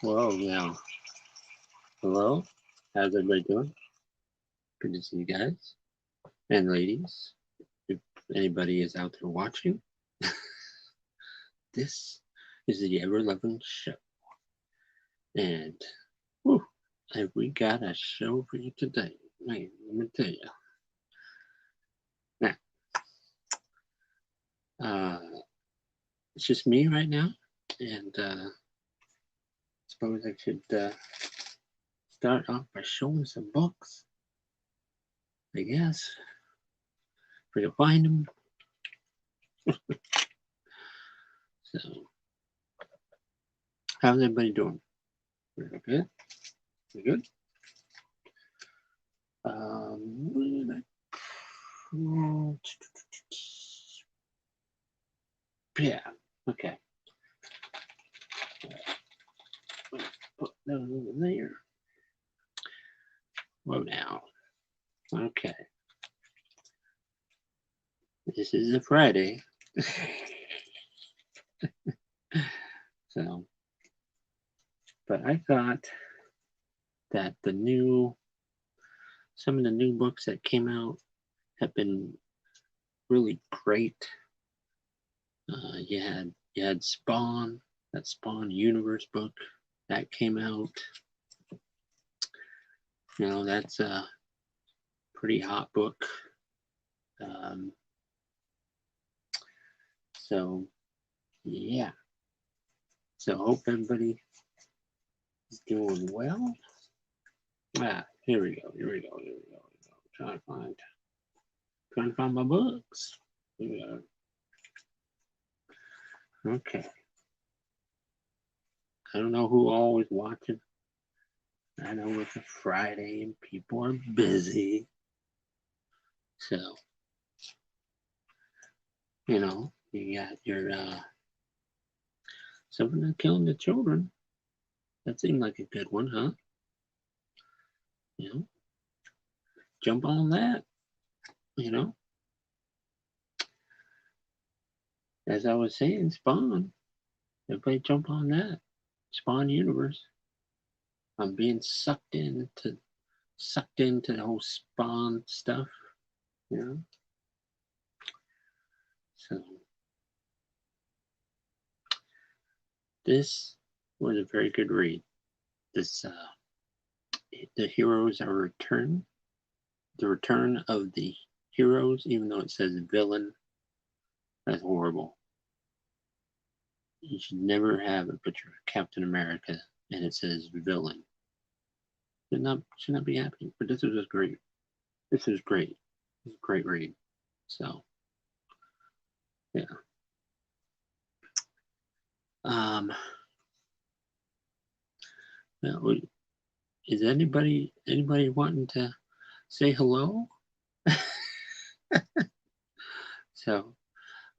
Well, now, hello. How's everybody doing? Good to see you guys and ladies. If anybody is out there watching, this is the Ever Lovin' Show, and whew, have we got a show for you today? Man, let me tell you. Now, uh, it's just me right now, and suppose I should start off by showing some books. I guess if we can find them. So, how's everybody doing? We're good. We're good. Um, yeah. Okay. Put those over there. Whoa now. Okay. This is a Friday. So, but I thought that some of the new books that came out have been really great. You had Spawn, that Spawn Universe book that came out. That's a pretty hot book. Um, so yeah. So hope everybody is doing well. Here we go. Trying to find my books. Here we go. Okay. I don't know who all is watching. I know it's a Friday and people are busy. So, you got your something killing the children. That seemed like a good one, huh? You know, jump on that. You know, as I was saying, Spawn. Everybody jump on that. Spawn Universe. I'm being sucked into the whole Spawn stuff. You know, so this was a very good read. This the heroes are returned. The return of the heroes, even though it says villain, that's horrible. You should never have a picture of Captain America and it says villain. Should not be happening. But this was just great. This is great. It's a great read. So yeah. Um. Well, is anybody wanting to say hello? So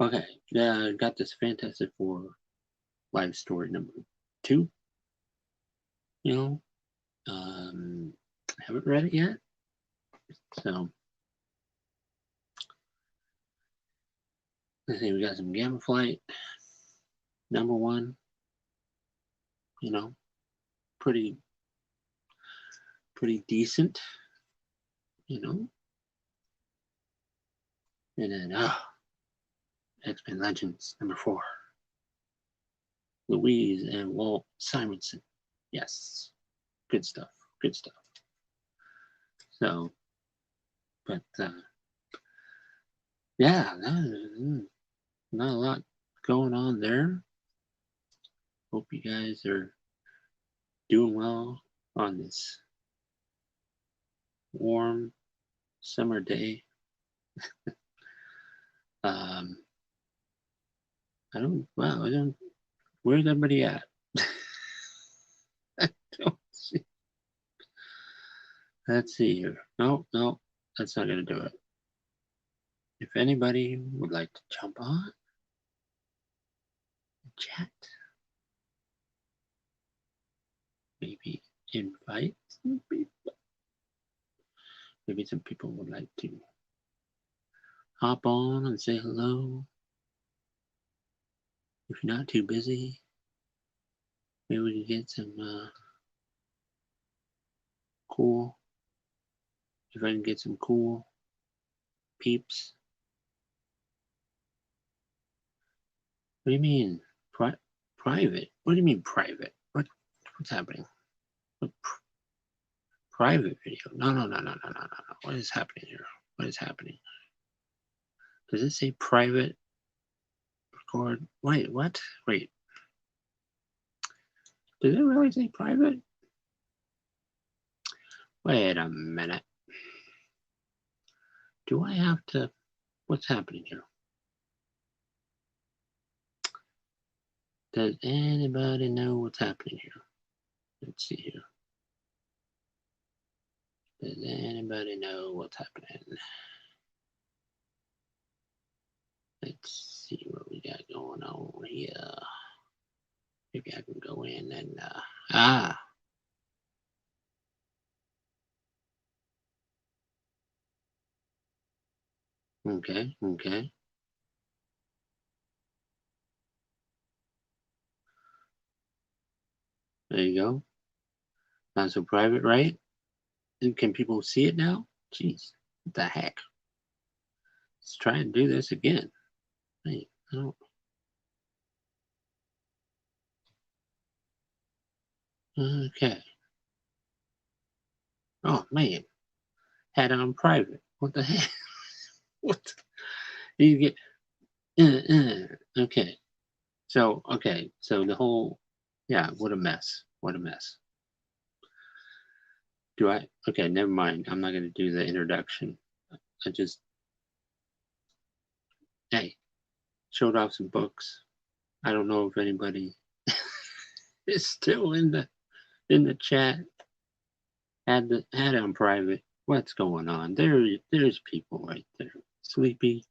okay. Yeah, I got this Fantastic Four live story number 2. You know, I haven't read it yet. So let's see. We got some Gamma Flight number 1. You know, pretty decent. You know, and then X-Men Legends number 4. Louise and Walt Simonson. Yes, good stuff. Good stuff. So, but yeah, not a lot going on there. Hope you guys are doing well on this warm summer day. Um, I don't. Wow, I don't. Where's everybody at? I don't see. Let's see here. No, that's not gonna do it. If anybody would like to jump on, chat, maybe invite some people. Maybe some people would like to hop on and say hello. If you're not too busy, maybe we can get some cool. If I can get some cool peeps. What do you mean private? What do you mean private? What's happening? What private video? No. What is happening here? What is happening? Does it say private record? Wait, what? Wait. Does it really say private? Wait a minute. Do I have to? What's happening here? Does anybody know what's happening here? Let's see here. Does anybody know what's happening? Let's see what we got going on here. Maybe I can go in and Okay. There you go. Not so private, right? And can people see it now? Jeez, what the heck? Let's try and do this again. Wait, I don't. Okay. Oh man, had it on private. What the heck? What? You get. Okay. So the whole. Yeah. What a mess. What a mess. Okay, never mind. I'm not going to do the introduction. I just, hey, showed off some books. I don't know if anybody is still in the chat. Had it on private. What's going on? There's people right there. Sleepy,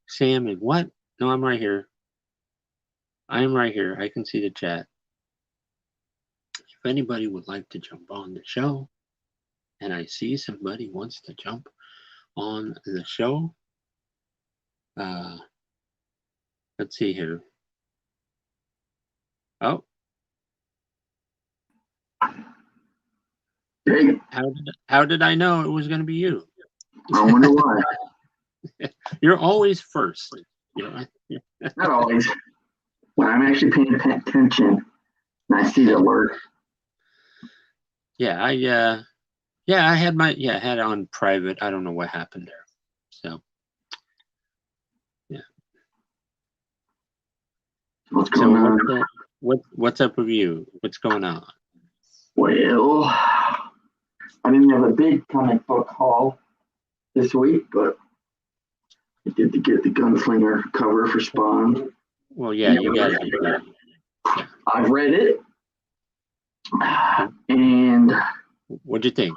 Sam, and what? No, I'm right here. I'm right here. I can see the chat. If anybody would like to jump on the show, and I see somebody wants to jump on the show, let's see here. Oh. Hey. How did I know it was going to be you? I wonder why. You're always first. Not always. When I'm actually paying attention and I see the alert. Yeah, I had it on private. I don't know what happened there. So, yeah. What's going on? What's up with you? What's going on? Well, I didn't have a big comic book haul this week, but I did to get the Gunslinger cover for Spawn. Well, yeah, you got it. Yeah. I've read it, and what'd you think?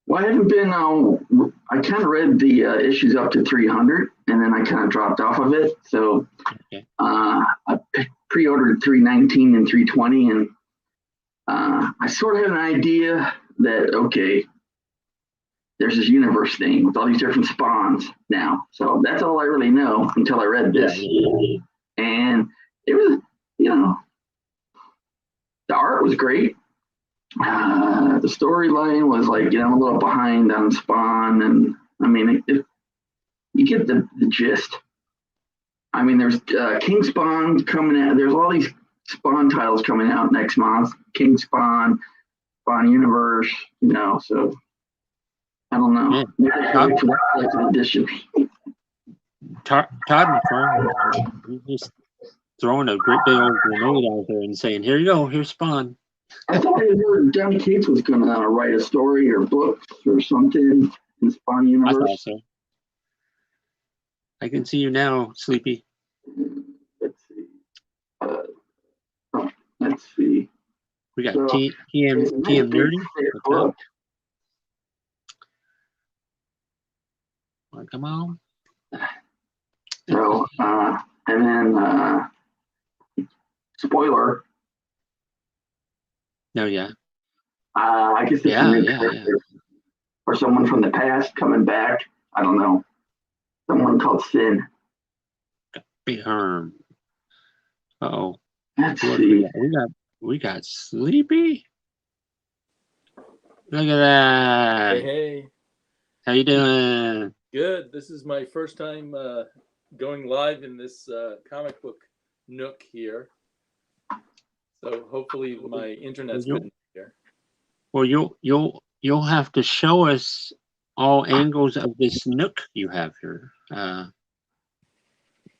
Well, I haven't been. I kind of read the issues up to 300, and then I kind of dropped off of it. So I pre-ordered 319 and 320, and I sort of had an idea that there's this universe thing with all these different spawns now. So that's all I really know until I read this, and it was, the art was great. The storyline was like, a little behind on Spawn, and I mean, you get the gist. I mean, there's King Spawn coming out. There's all these Spawn titles coming out next month. King Spawn, Spawn Universe, so I don't know. Yeah. Edition. Todd McFarlane, he's just throwing a great big old grenade out there and saying, "Here you go, here's Spawn." I thought I heard Donny Cates was going to write a story or books or something in Spawn Universe. I thought so. I can see you now, Sleepy. Let's see. We got TM Nerdy. Well, come on. So, and then, spoiler. No, yeah. I guess it's a new character. Or someone from the past coming back. I don't know. Someone called Sin. Big Herm. Uh-oh. Yeah, Let's What see. we got Sleepy. Look at that. Hey. How you doing? Good. This is my first time going live in this comic book nook here. So hopefully my internet's good here. Well, you'll have to show us all angles of this nook you have here.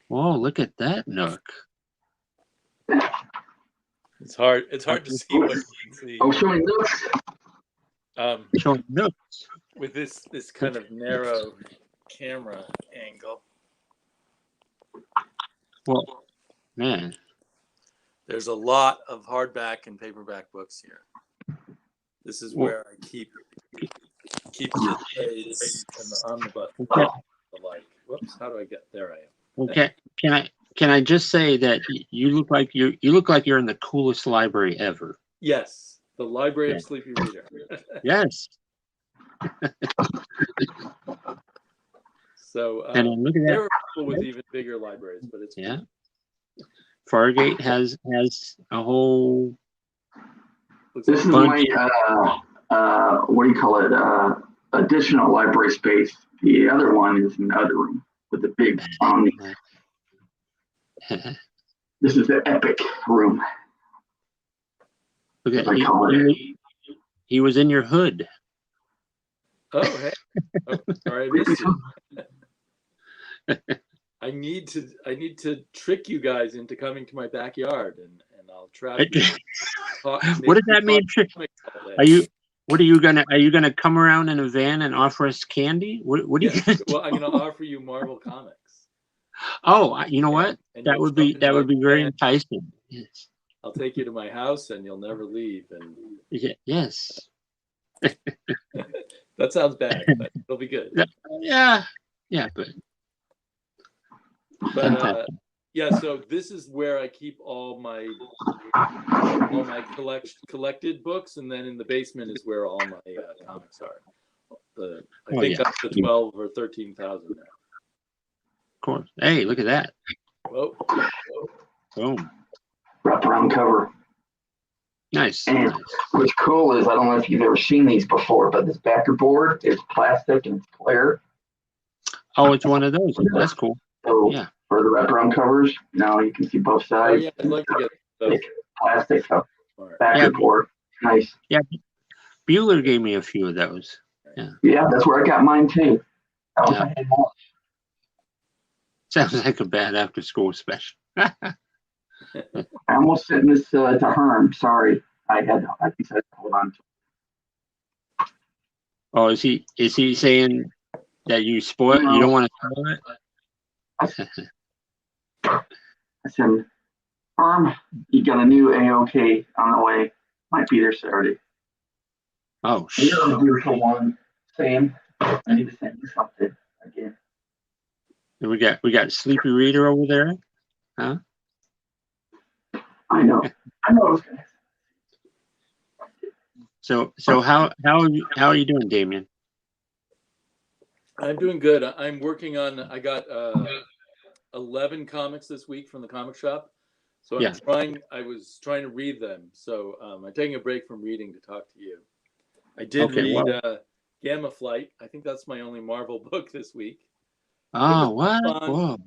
Whoa, look at that nook. It's hard to see what you can see. Oh, showing nooks. Showing nooks. With this kind of narrow camera angle. Well, man. There's a lot of hardback and paperback books here. This is where I keep the trades and the omnibus. Okay. Like, whoops, how do I get there? I am. Okay. Can I just say that you look like you're in the coolest library ever. Yes, the Library of Sleepy Reader. Yes. So and look at that. there are people with even bigger libraries, but it's cool. Fargate has a whole. This is my what do you call it? Additional library space. The other one is in the other room with the big omni. This is the epic room. Look at he was in your hood. Oh, hey. Oh, sorry, I missed you. I need to trick you guys into coming to my backyard, and I'll trap you. What does that mean? Are you gonna come around in a van and offer us candy? What are you gonna do? Well, I'm gonna offer you Marvel comics. Oh, you know what? That would be very enticing. Yes. I'll take you to my house, and you'll never leave. And yes. That sounds bad, but it'll be good. Yeah, but yeah. So this is where I keep all my collected books, and then in the basement is where all my comics are. I think that's the 12 or 13,000 now. Of course. Hey, look at that. Whoa. Boom. Wraparound cover. Nice. And what's cool is, I don't know if you've ever seen these before, but this backer board is plastic and it's clear. Oh, it's one of those. That's cool. So for the wraparound covers, now you can see both sides. Oh, yeah, I'd like to get those. Plastic backer board. Nice. Yeah. Bueller gave me a few of those. Yeah, that's where I got mine too. Sounds like a bad after school special. I almost sent this to Herm. Sorry, I decided to hold on to it. Oh, is he saying that you spoil? You don't want to spoil it? I said, Herm, you got a new AOK on the way. Might be there Saturday. Oh shit! You're a beautiful one, Sam. I need to send you something again. And we got Sleepy Reader over there, huh? I know. I know. So how are you doing, Damien? I'm doing good. I'm working on. I got 11 comics this week from the comic shop. So I was trying to read them. So I'm taking a break from reading to talk to you. I did read Gamma Flight. I think that's my only Marvel book this week. Oh, what? Whoa.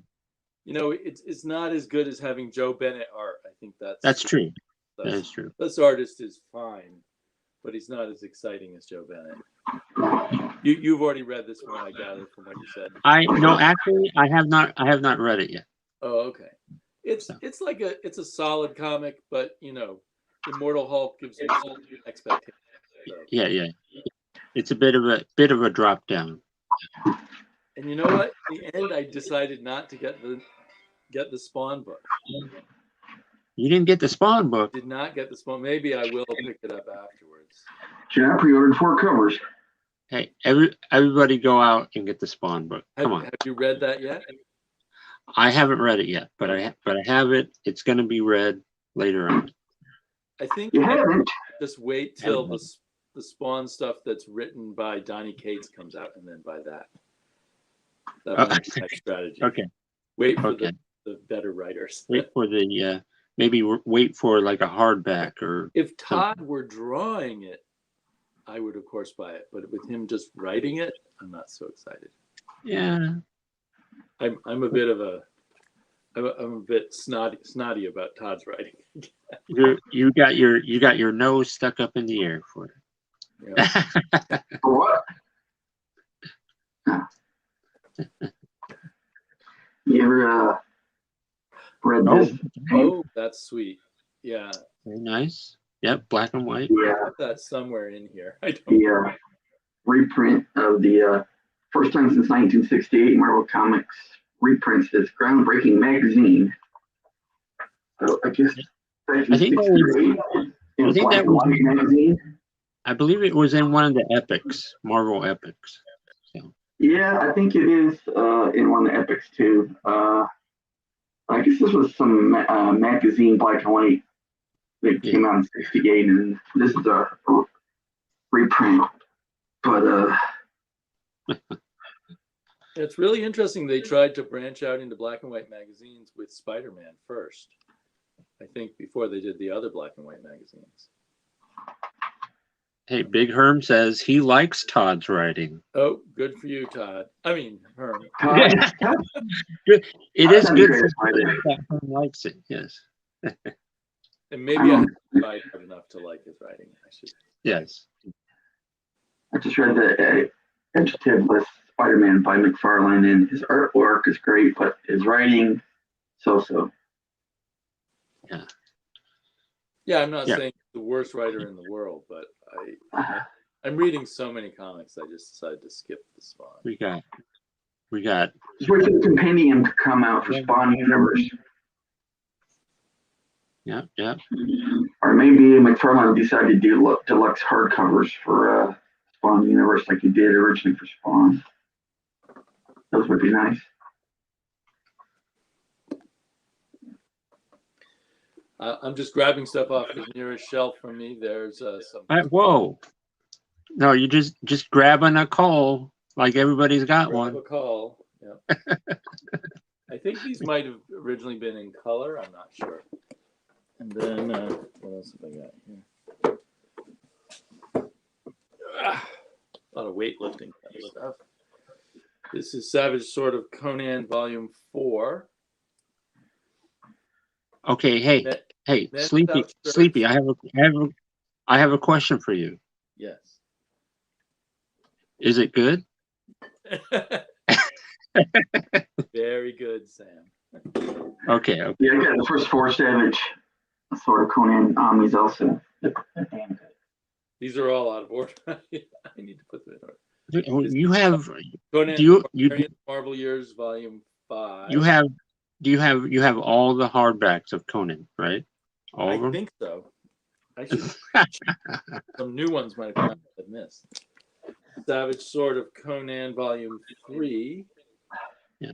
You know, it's not as good as having Joe Bennett art. I think that's true. That is true. This artist is fine, but he's not as exciting as Joe Bennett. You've already read this one, I gather, from what you said. Actually, I have not read it yet. Oh, okay. It's a solid comic, but you know, Immortal Hulk gives you some expectations. So. Yeah. It's a bit of a drop down. And you know what? In the end, I decided not to get the Spawn book. You didn't get the Spawn book? Did not get the Spawn. Maybe I will pick it up afterwards. I pre-ordered 4 covers. Hey, everybody go out and get the Spawn book. Come on. Have you read that yet? I haven't read it yet, but I have it. It's going to be read later on. I think you haven't. Just wait till the Spawn stuff that's written by Donny Cates comes out, and then buy that. That might be my strategy. Okay. Wait for the better writers. Wait for the maybe wait for like a hardback or. If Todd something. were drawing it, I would of course buy it. But with him just writing it, I'm not so excited. Yeah. I'm a bit of a I'm a bit snotty about Todd's writing. You got your nose stuck up in the air for it. Yeah. For what? You ever read this? Oh, that's sweet. Yeah. Very nice. Yep, black and white. I Yeah, have that somewhere in here. I don't. the reprint of the first time since 1968 Marvel Comics reprints this groundbreaking magazine. So I guess I think that was. 1968 in I a think black that and was. white magazine. I believe it was in one of the epics, Marvel epics. So. Yeah, I think it is in one of the epics too. I guess this was some magazine black and white that came out in '68, and this is a reprint. But It's really interesting. They tried to branch out into black and white magazines with Spider-Man first. I think before they did the other black and white magazines. Hey, Big Herm says he likes Todd's writing. Oh, good for you, Todd. I mean, Herm. Todd, It is good great for writer. that Herm likes it. Yes. And maybe I haven't tried hard enough to like his writing. I should. Yes. I just read the Adjectiveless Spider-Man by McFarlane, and his artwork is great, but his writing, so. Yeah. Yeah, I'm not Yeah. saying the worst writer in the world, but I'm reading so many comics. I just decided to skip the Spawn. We got. Just wait for the compendium to come out for Spawn Universe. Yeah, yeah. Or maybe McFarlane decided to do deluxe hardcovers for Spawn Universe like he did originally for Spawn. Those would be nice. I'm just grabbing stuff off the nearest shelf from me. There's some. Whoa. No, you just grabbing a call like everybody's got Grab one. a call. Yeah. I think these might have originally been in color. I'm not sure. And then what else have I got here? A lot of weightlifting kind of stuff. This is Savage Sword of Conan Volume 4. Okay, hey, Sleepy. I have a question for you. Yes. Is it good? Very good, Sam. Okay. Yeah, I got the first 4 Savage Sword of Conan Omnis also. They're damn good. These are all out of order. I need to put them in order. You have. Conan Do you Marvel Years Volume 5. you have all the hardbacks of Conan, right? All of them. I think so. I should. Some new ones might have come out that I've missed. Savage Sword of Conan Volume 3. Yeah.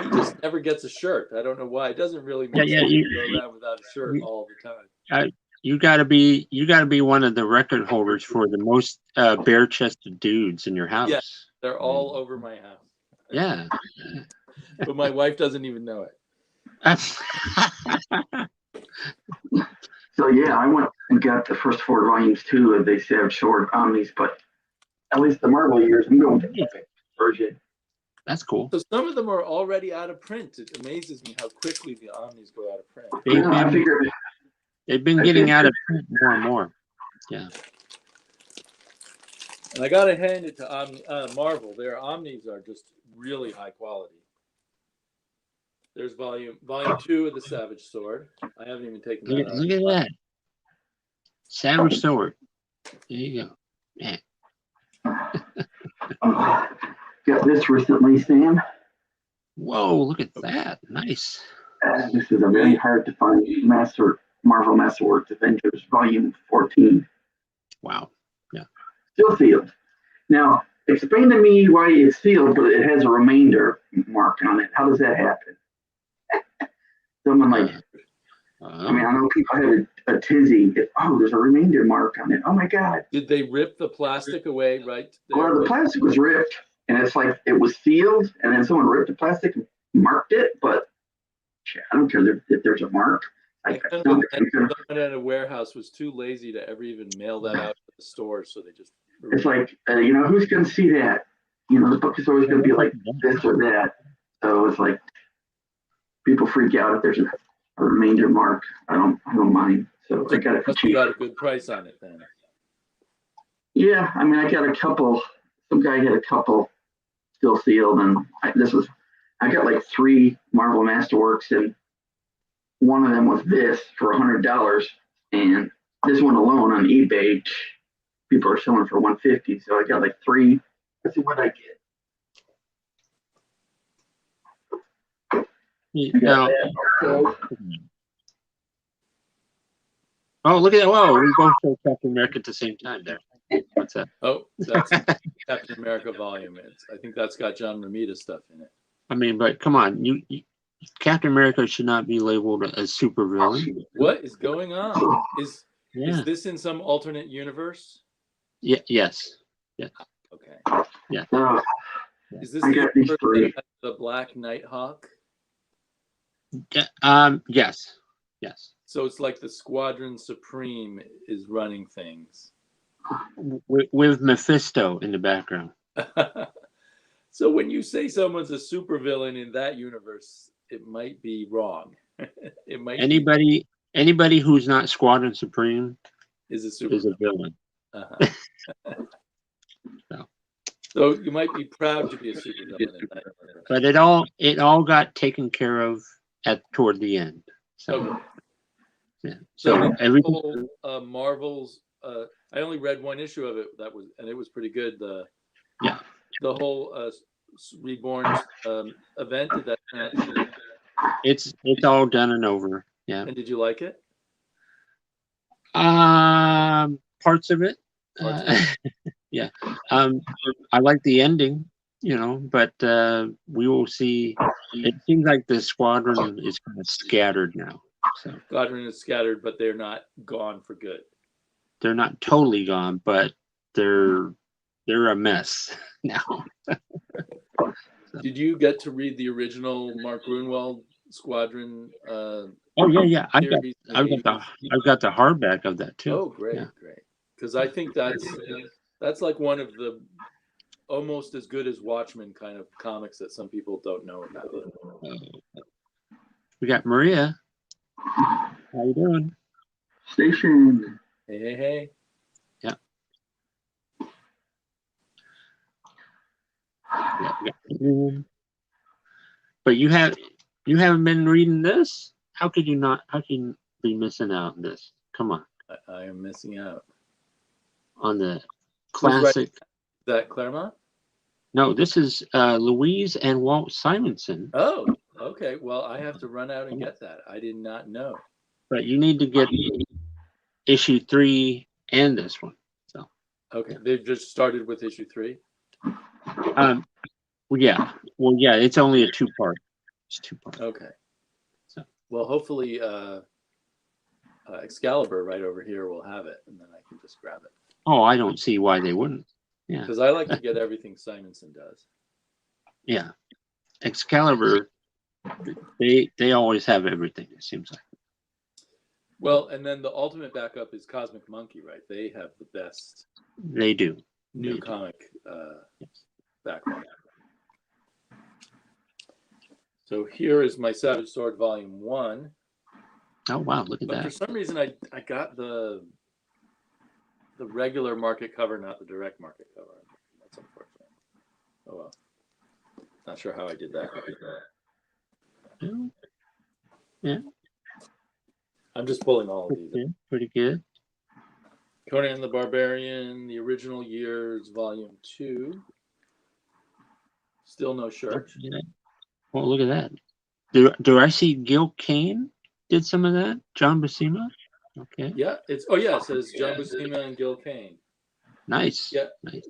He just never gets a shirt. I don't know why. It doesn't really make sense to go around without a shirt all the time. You gotta be one of the record holders for the most bare-chested dudes in your house. Yeah, they're all over my house. Yeah. But my wife doesn't even know it. So yeah, I went and got the first 4 volumes too of the Savage Sword Omnis, but at least the Marvel years, I'm going to the epic version. That's cool. So some of them are already out of print. It amazes me how quickly the Omnis go out of print. I figured they've been getting out of print more and more. Yeah. And I gotta hand it to Marvel. Their Omnis are just really high quality. There's volume 2 of the Savage Sword. I haven't even taken that out. Look at that. Savage Sword. There you go. Yeah. Got this recently, Sam. Whoa, look at that. Nice. This is a very hard to find Marvel Masterworks Avengers Volume 14. Wow. Yeah. Still sealed. Now, explain to me why it's sealed, but it has a remainder mark on it. How does that happen? Someone like, I mean, I know people have a tizzy. There's a remainder mark on it. Oh my God. Did they rip the plastic away right there? Well, the plastic was ripped, and it's like it was sealed, and then someone ripped the plastic and marked it, but I don't care if there's a mark. I found that someone at a warehouse was too lazy to ever even mail that out to the stores, so they just. It's like, who's going to see that? The book is always going to be like this or that. So it's like people freak out if there's a remainder mark. I don't mind. So I got it for cheap. You got a good price on it then. Yeah, I mean, I got a couple. Some guy had a couple still sealed, and I got like 3 Marvel Masterworks, and one of them was this for $100, and this one alone on eBay, people are selling for $150. So I got like 3. Let's see what I get. Now, oh, look at that! Whoa, we both saw Captain America at the same time there. What's that? Oh, that's Captain America volume. I think that's got John Romita stuff in it. I mean, but come on, you Captain America should not be labeled as supervillain. What is going on? Is this in some alternate universe? Yeah. Yes. Yeah. Okay. Yeah. Is this the Black Nighthawk? Yes. Yes. So it's like the Squadron Supreme is running things. With Mephisto in the background. So when you say someone's a supervillain in that universe, it might be wrong. It might anybody who's not Squadron Supreme is a villain. Uh-huh. So you might be proud to be a supervillain in that universe. But it all got taken care of toward the end. So okay. Yeah. So everything. Marvel's. I only read 1 issue of it. And it was pretty good. The whole Reborn event. Did that? It's all done and over. Yeah. And did you like it? Parts of it. Yeah. I like the ending. But we will see. It seems like the squadron is kind of scattered now. So squadron is scattered, but they're not gone for good. They're not totally gone, but they're a mess now. Did you get to read the original Mark Grunwald Squadron? Oh yeah. I've got the hardback of that too. Oh great. Because I think that's like one of the almost as good as Watchmen kind of comics that some people don't know about. We got Maria. How you doing? Station. Hey. Yeah. But you haven't been reading this? How can you be missing out on this? Come on. I am missing out. On the classic. Is that Claremont? No, this is Louise and Walt Simonson. Oh, okay. Well, I have to run out and get that. I did not know. But you need to get issue 3 and this one. So. Okay, they've just started with issue 3. Well, yeah. It's only a 2-part. It's 2-part. Okay. So. Well, hopefully, Excalibur right over here will have it, and then I can just grab it. Oh, I don't see why they wouldn't. Yeah. Because I like to get everything Simonson does. Yeah. Excalibur, they always have everything, it seems like. Well, and then the ultimate backup is Cosmic Monkey, right? They have the best. They do. New comic backup. So here is my Savage Sword Volume 1. Oh wow! Look at but that. For some reason, I got the regular market cover, not the direct market cover. That's unfortunate. Oh well. Not sure how I did that. Yeah. I'm just pulling all of these. Yeah, pretty good. Conan the Barbarian, the original years, Volume 2. Still no shirt. Well, look at that. Do I see Gil Kane did some of that? John Buscema? Okay. Yeah, it says John Buscema and Gil Kane. Nice. Yeah. Nice.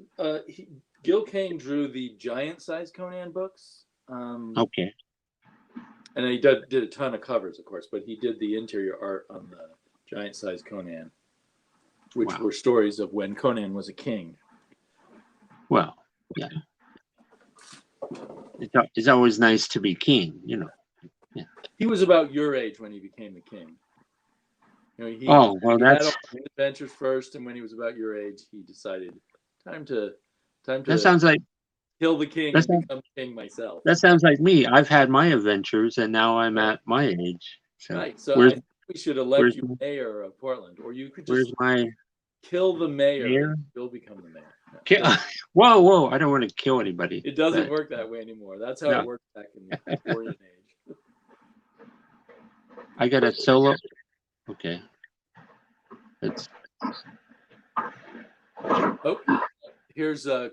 Gil Kane drew the giant-sized Conan books. Okay. And he did a ton of covers, of course, but he did the interior art on the giant-sized Conan, which were stories of when Conan was a king. Well, yeah. It's always nice to be king, Yeah. He was about your age when he became the king. He Oh, well, he had that's all the adventures first, and when he was about your age, he decided time to that sounds like kill the king that and sounds become king myself. that sounds like me. I've had my adventures, and now I'm Right. at my age. So Right. So I where's think we should elect you mayor of Portland, or you could just my kill the mayor mayor? and you'll become the mayor. No, Ki- whoa! I don't want to kill anybody. it doesn't but- work that way anymore. That's how No. it worked back in the Victorian age. I got a solo. Okay. It's Oh, here's a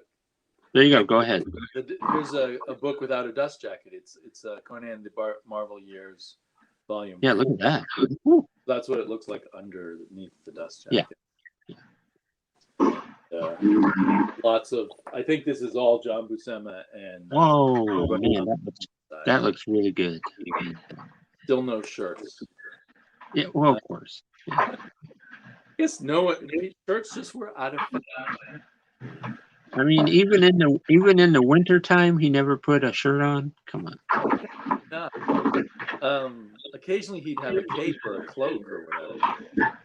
there. You go. Go ahead. here's a book without a dust jacket. It's Conan the Marvel Years, volume. Yeah, look at that. Woo. That's what it looks like underneath the dust Yeah. jacket. Lots of. I think this is all John Buscema and. Whoa, man, that looks really good. Still no shirts. Yeah, well, of course. I guess no shirts just were out of. I mean, even in the winter time, he never put a shirt on. Come on. No. Occasionally he'd have a cape or a cloak or whatever.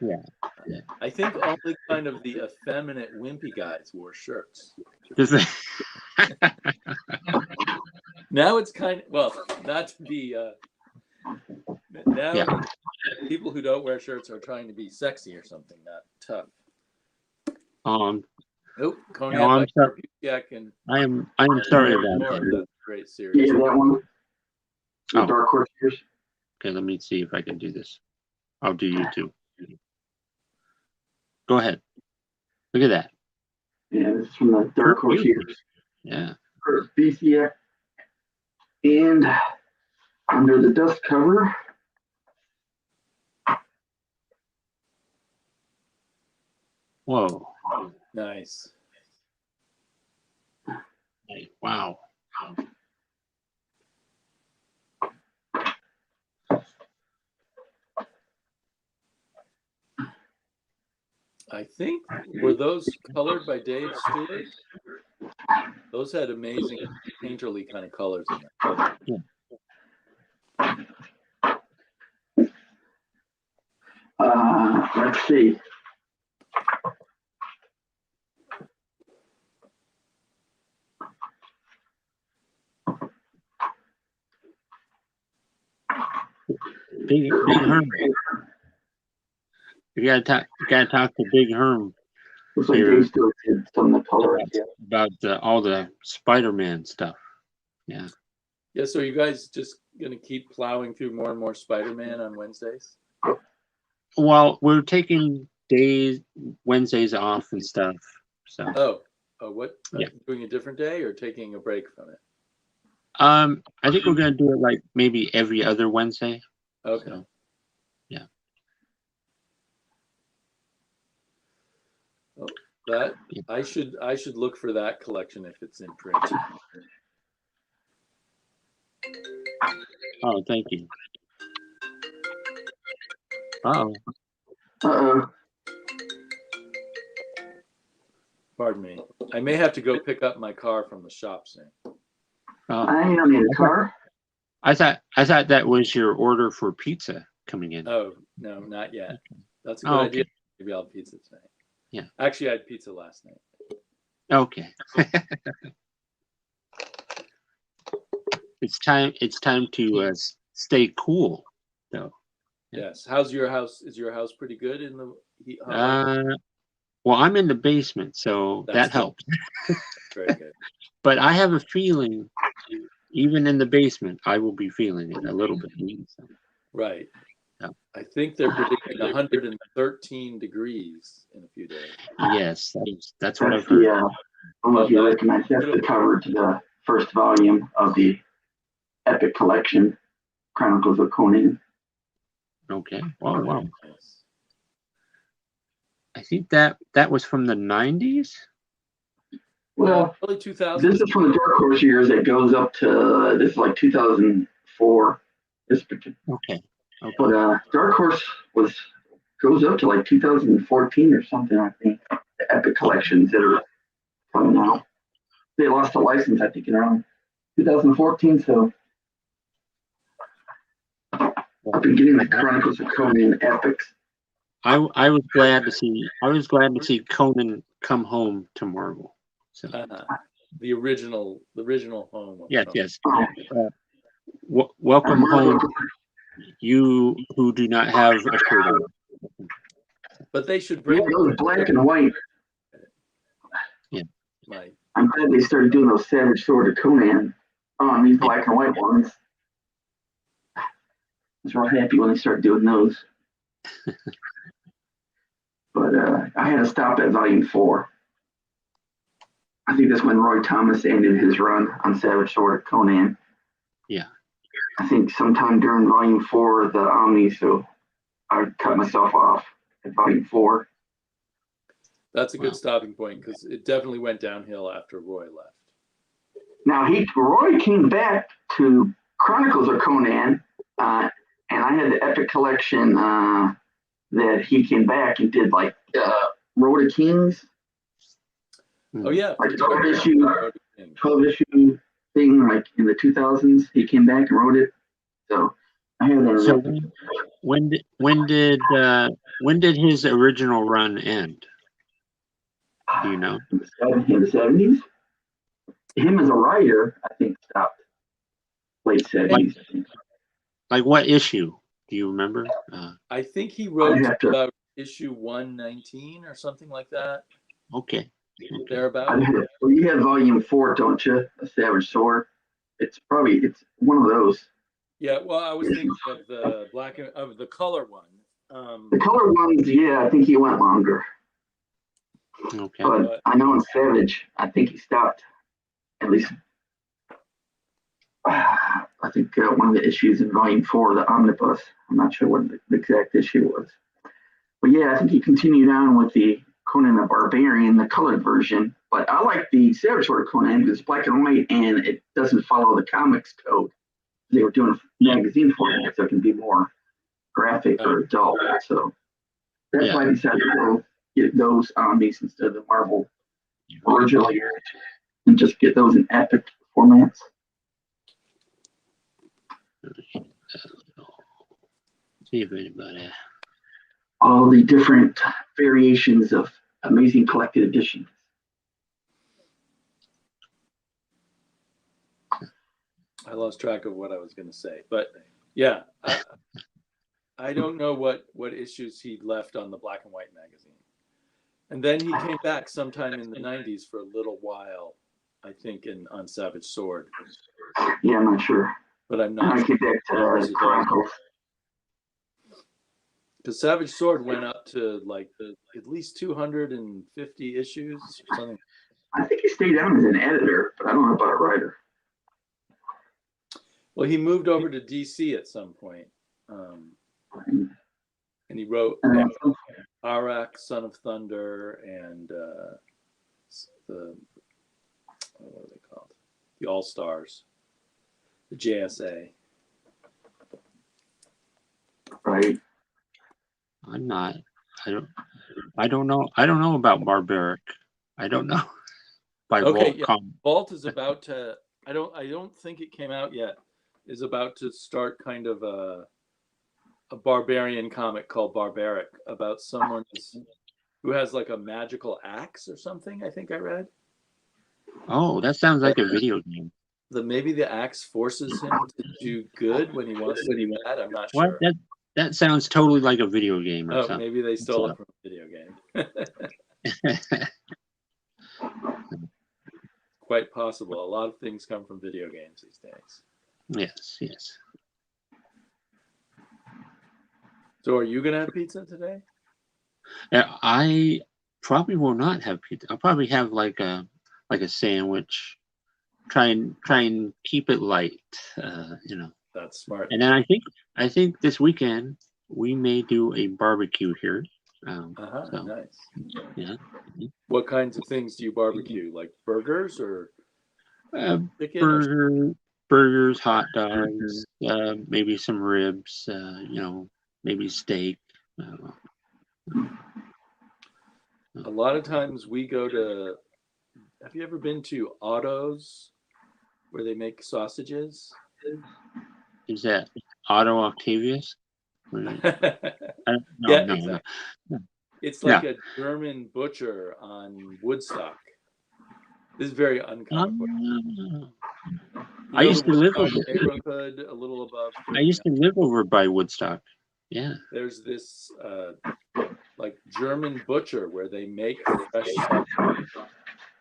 Yeah. I think only kind of the effeminate, wimpy guys wore shirts. Now it's kind of not to be. Now people who don't wear shirts are trying to be sexy or something, not tough. Nope, Conan by Kupiak and I am sorry about that. That's a great series. Yeah, that one. The Dark Horse years. Okay, let me see if I can do this. I'll do you too. Go ahead. Look at that. Yeah, this is from the Dark Horse years. Yeah. First BCX. And under the dust cover. Whoa. Nice. Hey, wow. I think were those colored by Dave Stewart? Those had amazing painterly kind of colors in them. Let's see. Big Herm. You gotta talk to Big Herm. Looks like Dave Stewart did some of the colors. About all the Spider-Man stuff. Yeah. Yeah, so you guys just gonna keep plowing through more and more Spider-Man on Wednesdays? Well, we're taking Wednesdays off and stuff. So. Oh, what? Yeah. Doing a different day or taking a break from it? I think we're gonna do it like maybe every other Wednesday. Okay. So, yeah. Oh, that I should look for that collection if it's in print. Oh, thank you. Uh-oh. Uh-oh. Pardon me. I may have to go pick up my car from the shop soon. I don't need a car. I thought that was your order for pizza coming in. Oh, no, not yet. That's a good okay. idea. Maybe I'll have pizza tonight. Yeah. Actually, I had pizza last night. Okay. It's time to stay cool, though. Yes. How's your house? Is your house pretty good in the heat? Well, I'm in the basement, so that helps. Very good. But I have a feeling, even in the basement, I will be feeling it a little bit. So. Right. Yeah. I think they're predicting 113 degrees in a few days. Yes, that's what I've heard. Yeah. I don't know if you recognize that's the cover to the first volume of the Epic Collection, Chronicles of Conan. Okay. Wow. Nice. I think that was from the 90s. Well, early 2000s. This is from the Dark Horse years. It goes up to this is like 2004. This particular. Okay. But Dark Horse goes up to like 2014 or something. I think the Epic collections that are coming out. They lost the license, I think, in around 2014. So I've been getting the Chronicles of Conan Epics I was glad to see Conan come home to Marvel. So the original home. yes, yes. Oh, Welcome home, you who do not have a shirt on. But they should yeah, bring those black and white. Yeah. Mike. I'm glad they started doing those Savage Sword of Conan on these black and white ones. I was real happy when they started doing those. But I had to stop at volume 4. I think that's when Roy Thomas ended his run on Savage Sword of Conan. Yeah. I think sometime during volume 4 of the Omni, so I cut myself off at volume 4. That's a good stopping point because it definitely went downhill after Roy left. Now Roy came back to Chronicles of Conan, and I had the Epic collection that he came back and did like Road of Kings. Oh yeah, like 12 issue thing, like in the 2000s. He came back and wrote it. So I had that. So when did his original run end? Do you know? In the 70s. Him as a writer, I think, stopped late 70s. Like what issue? Do you remember? I think he wrote about issue 119 or something like that. Okay. Thereabouts. Well, you have volume 4, don't you? A Savage Sword. It's one of those. Yeah, well, I was thinking of the color one. The color ones, yeah, I think he went longer. Okay. But I know in Savage, I think he stopped. At least, I think one of the issues in volume 4, the omnibus. I'm not sure what the exact issue was. But yeah, I think he continued on with the Conan the Barbarian, the colored version. But I like the Savage Sword of Conan because it's black and white and it doesn't follow the comics code. They were doing a magazine format, so it can be more graphic or adult. So that's why I decided to go get those omnis instead of the Marvel originally, and just get those in epic formats. See if anybody. All the different variations of amazing collected editions. I lost track of what I was going to say, but yeah, I don't know what issues he left on the black and white magazine. And then he came back sometime in the 90s for a little while, I think, on Savage Sword. Yeah, I'm not sure. But I'm not sure. Back to Chronicles. Because Savage Sword went up to like at least 250 issues or something. I think he stayed on as an editor, but I don't know about a writer. Well, he moved over to DC at some point. And he wrote Arak, Son of Thunder, and what are they called? The All Stars, the JSA. Right. I don't know about Barbaric. I don't know. By okay, Vault is about to. I don't think it came out yet. Is about to start kind of a barbarian comic called Barbaric about someone who has like a magical axe or something. I think I read. Oh, that sounds like a video game. Maybe the axe forces him to do good when he wants to do bad. I'm not sure. That sounds totally like a video game or something. Maybe they stole it from a video game. Quite possible. A lot of things come from video games these days. Yes. So are you going to have pizza today? I probably will not have pizza. I'll probably have like a sandwich. Try and keep it light. That's smart. And then I think this weekend we may do a barbecue here. Nice. Yeah. What kinds of things do you barbecue? Like burgers or chicken? Burgers, hot dogs, maybe some ribs. Maybe steak. A lot of times we go to. Have you ever been to Otto's, where they make sausages? Is that Otto Octavius? No, Yeah, no, exactly. no. It's like a German butcher on Woodstock. This is very uncommon. I used to live over. Neighborhood a little above. I used to live over by Woodstock. Yeah. There's this like German butcher where they make fresh sausage.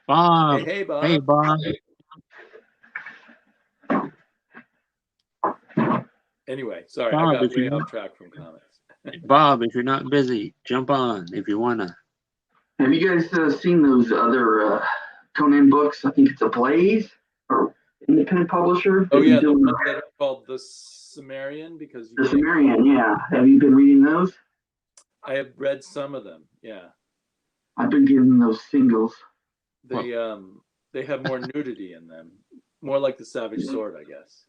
Bob. Hey, Bob. Hey, Bob. Anyway, sorry, Bob, I got way off track from comics. Bob, if you're not busy, jump on if you wanna. Have you guys seen those other Conan books? I think it's a Blaze or independent publisher. Oh yeah, the ones that are called the Sumerian because the Sumerian. Yeah, have you been reading those? I have read some of them. Yeah, I've been getting those singles. They have more nudity in them, more like the Savage Sword, I guess.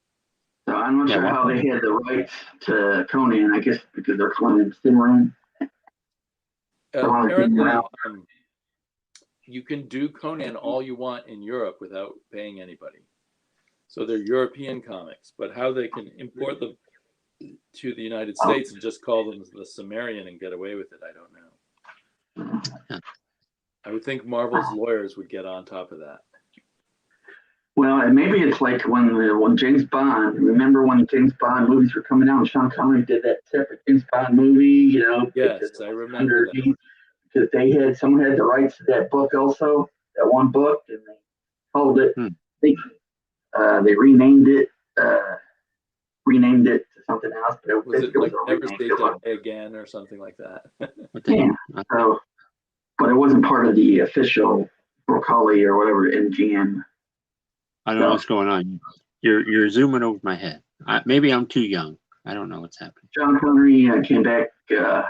So I'm not sure how they had the rights to Conan. I guess because they're calling him Cimarron. Apparently, you can do Conan all you want in Europe without paying anybody. So they're European comics, but how they can import them to the United States and just call them the Sumerian and get away with it, I don't know. I would think Marvel's lawyers would get on top of that. Well, and maybe it's like when James Bond. Remember when James Bond movies were coming out, and Sean Connery did that separate James Bond movie? You know. Yes, I remember that. Because someone had the rights to that book also, that one book, and they called it. I think they renamed it to something else. But was it like Never Say Die Again or something like that? Yeah. So, but it wasn't part of the official Broccoli or whatever MGM. I don't know what's going on. You're zooming over my head. Maybe I'm too young. I don't know what's happening. Sean Connery came back out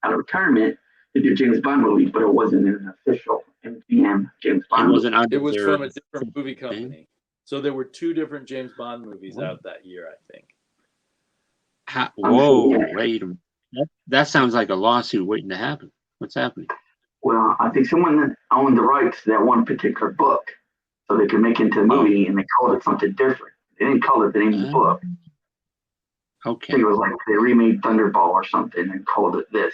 of retirement to do James Bond movies, but it wasn't an official MGM James Bond. It was from a different movie company. So there were two different James Bond movies out that year, I think. Wait a minute. That sounds like a lawsuit waiting to happen. What's happening? Well, I think someone owned the rights to that one particular book, so they could make it into a movie, and they called it something different. They didn't call it the name of the book. Okay. I think it was like they remade Thunderball or something and called it this.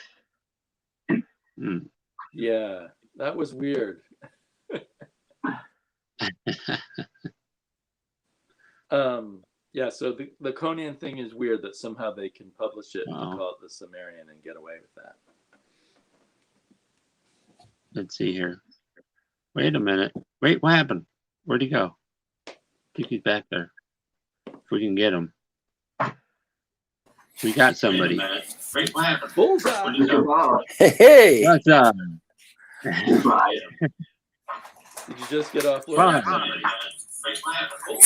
Yeah, that was weird. Yeah, so the Conan thing is weird that somehow they can publish it and call it the Sumerian and get away with that. Let's see here. Wait a minute. Wait, what happened? Where'd he go? I think he's back there. If we can get him. We got somebody. Wait, what happened? Bullseye! Hey! What's up? Did you just get off work?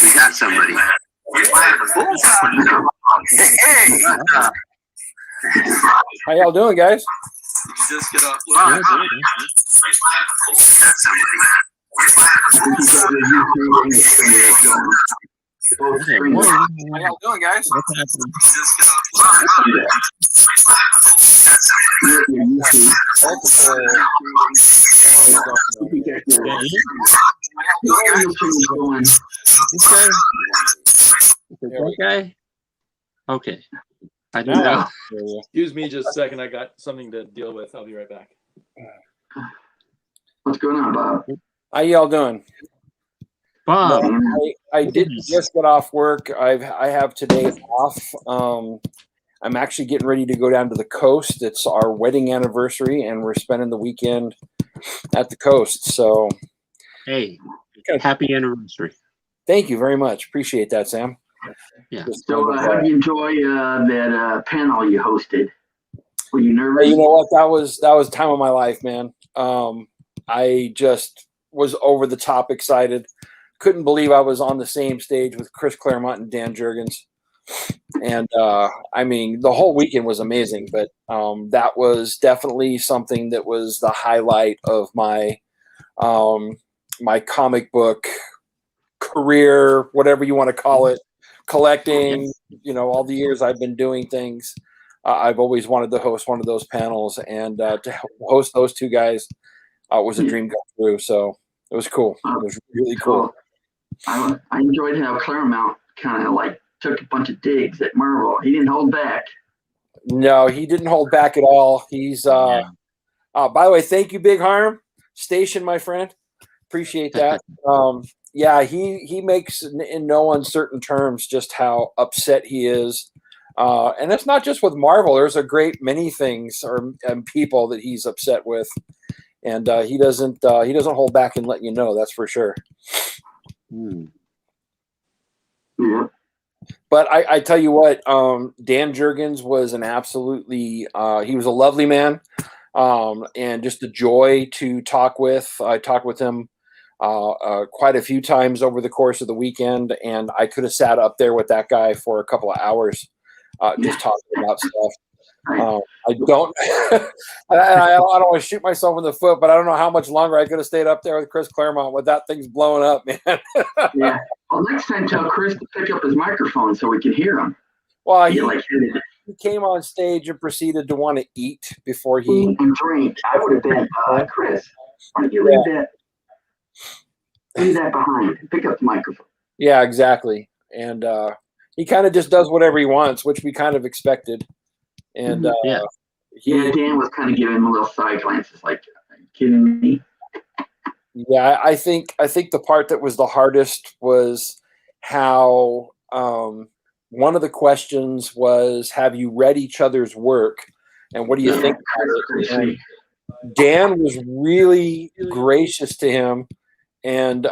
We got somebody. How y'all doing, guys? Did you just get off work? How y'all doing, guys? That guy? Okay. I don't know. Excuse me just a second. I got something to deal with. I'll be right back. What's going on, Bob? How y'all doing? Bob. I did just get off work. I have today off. I'm actually getting ready to go down to the coast. It's our wedding anniversary, and we're spending the weekend at the coast. So, hey, happy anniversary! Thank you very much. Appreciate that, Sam. Yeah. So, how do you enjoy that panel you hosted? Were you nervous? You know what? That was time of my life, man. I just was over the top excited. Couldn't believe I was on the same stage with Chris Claremont and Dan Jurgens. And I mean, the whole weekend was amazing, but that was definitely something that was the highlight of my my comic book career, whatever you want to call it, collecting. You know, all the years I've been doing things, I've always wanted to host one of those panels, and to host those two guys was a dream come true. So it was cool. It was really cool. I enjoyed how Claremont kind of like took a bunch of digs at Marvel. He didn't hold back. No, he didn't hold back at all. He's by the way, thank you, Big Harm Station, my friend. Appreciate that. Yeah, he makes in no uncertain terms just how upset he is. And it's not just with Marvel. There's a great many things and people that he's upset with. And he doesn't hold back and let you know, that's for sure. Yeah. But I tell you what, Dan Jurgens was an absolutely he was a lovely man, and just a joy to talk with. I talked with him quite a few times over the course of the weekend, and I could have sat up there with that guy for a couple of hours just talking about stuff. I don't I don't want to shoot myself in the foot, but I don't know how much longer I could have stayed up there with Chris Claremont with that thing's blowing up, man. Yeah. Well, next time tell Chris to pick up his microphone so we can hear him. Well, he came on stage and proceeded to want to eat before he eat and drink. I would have been Chris, why don't you leave that behind? Pick up the microphone. Yeah, exactly. And he kind of just does whatever he wants, which we kind of expected. And Dan was kind of giving him a little side glances, like, are you kidding me? Yeah, I think the part that was the hardest was how one of the questions was, have you read each other's work? And what do you think about it? And Dan was really gracious to him. And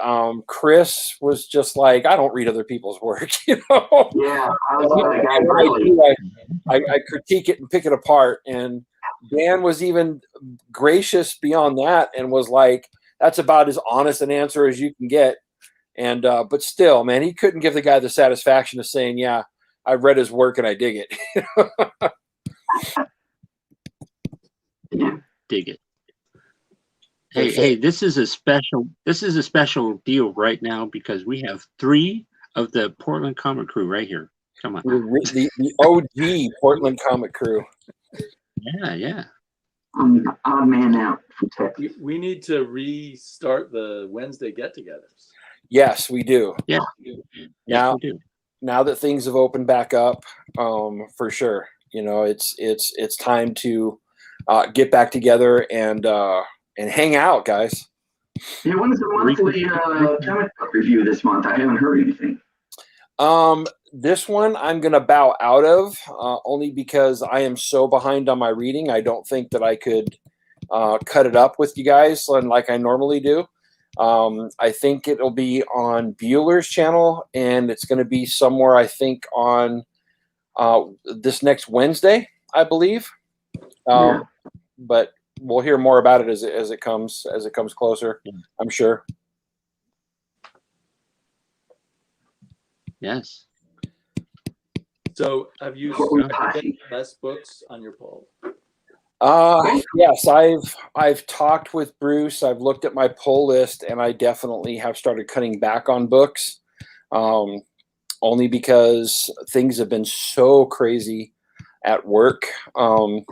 Chris was just like, I don't read other people's work, you know? Yeah, I critique it and pick it apart. And Dan was even gracious beyond that and was like, that's about as honest an answer as you can get. And but still, man, he couldn't give the guy the satisfaction of saying, yeah, I've read his work and I dig it. Dig it. Hey, this is a special deal right now because we have 3 of the Portland comic crew right here. Come on. The OG Portland comic crew. Yeah. I'm the odd man out from Texas. We need to restart the Wednesday get-togethers. Yes, we do. Yeah. Now, now that things have opened back up, for sure. You know, it's time to get back together and hang out, guys. Yeah, when is the monthly comic book review this month? I haven't heard anything. This one I'm going to bow out of only because I am so behind on my reading. I don't think that I could cut it up with you guys like I normally do. I think it'll be on Bueller's channel, and it's going to be somewhere, I think, on this next Wednesday, I believe. But we'll hear more about it as it comes closer, I'm sure. Yes. So have you started less books on your poll? Yes, I've talked with Bruce. I've looked at my poll list, and I definitely have started cutting back on books, only because things have been so crazy at work. And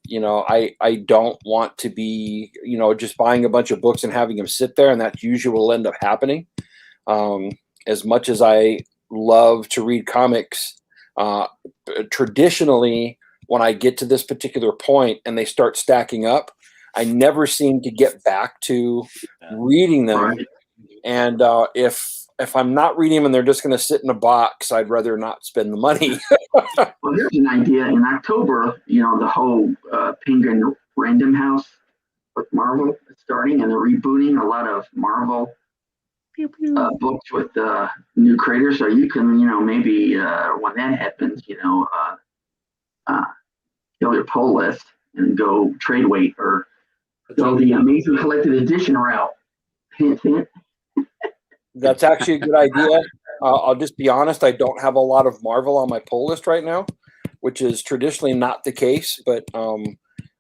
you know, I don't want to be, you know, just buying a bunch of books and having them sit there, and that usually will end up happening. As much as I love to read comics, traditionally, when I get to this particular point and they start stacking up, I never seem to get back to reading them. And if I'm not reading them and they're just going to sit in a box, I'd rather not spend the money. Well, here's an idea. In October, you know, the whole Penguin Random House with Marvel is starting, and they're rebooting a lot of Marvel books with new creators. So you can, you know, maybe when that happens, you know, kill your poll list and go trade weight or go the Amazing Collected Edition route. Hint, hint. That's actually a good idea. I'll just be honest. I don't have a lot of Marvel on my poll list right now, which is traditionally not the case. But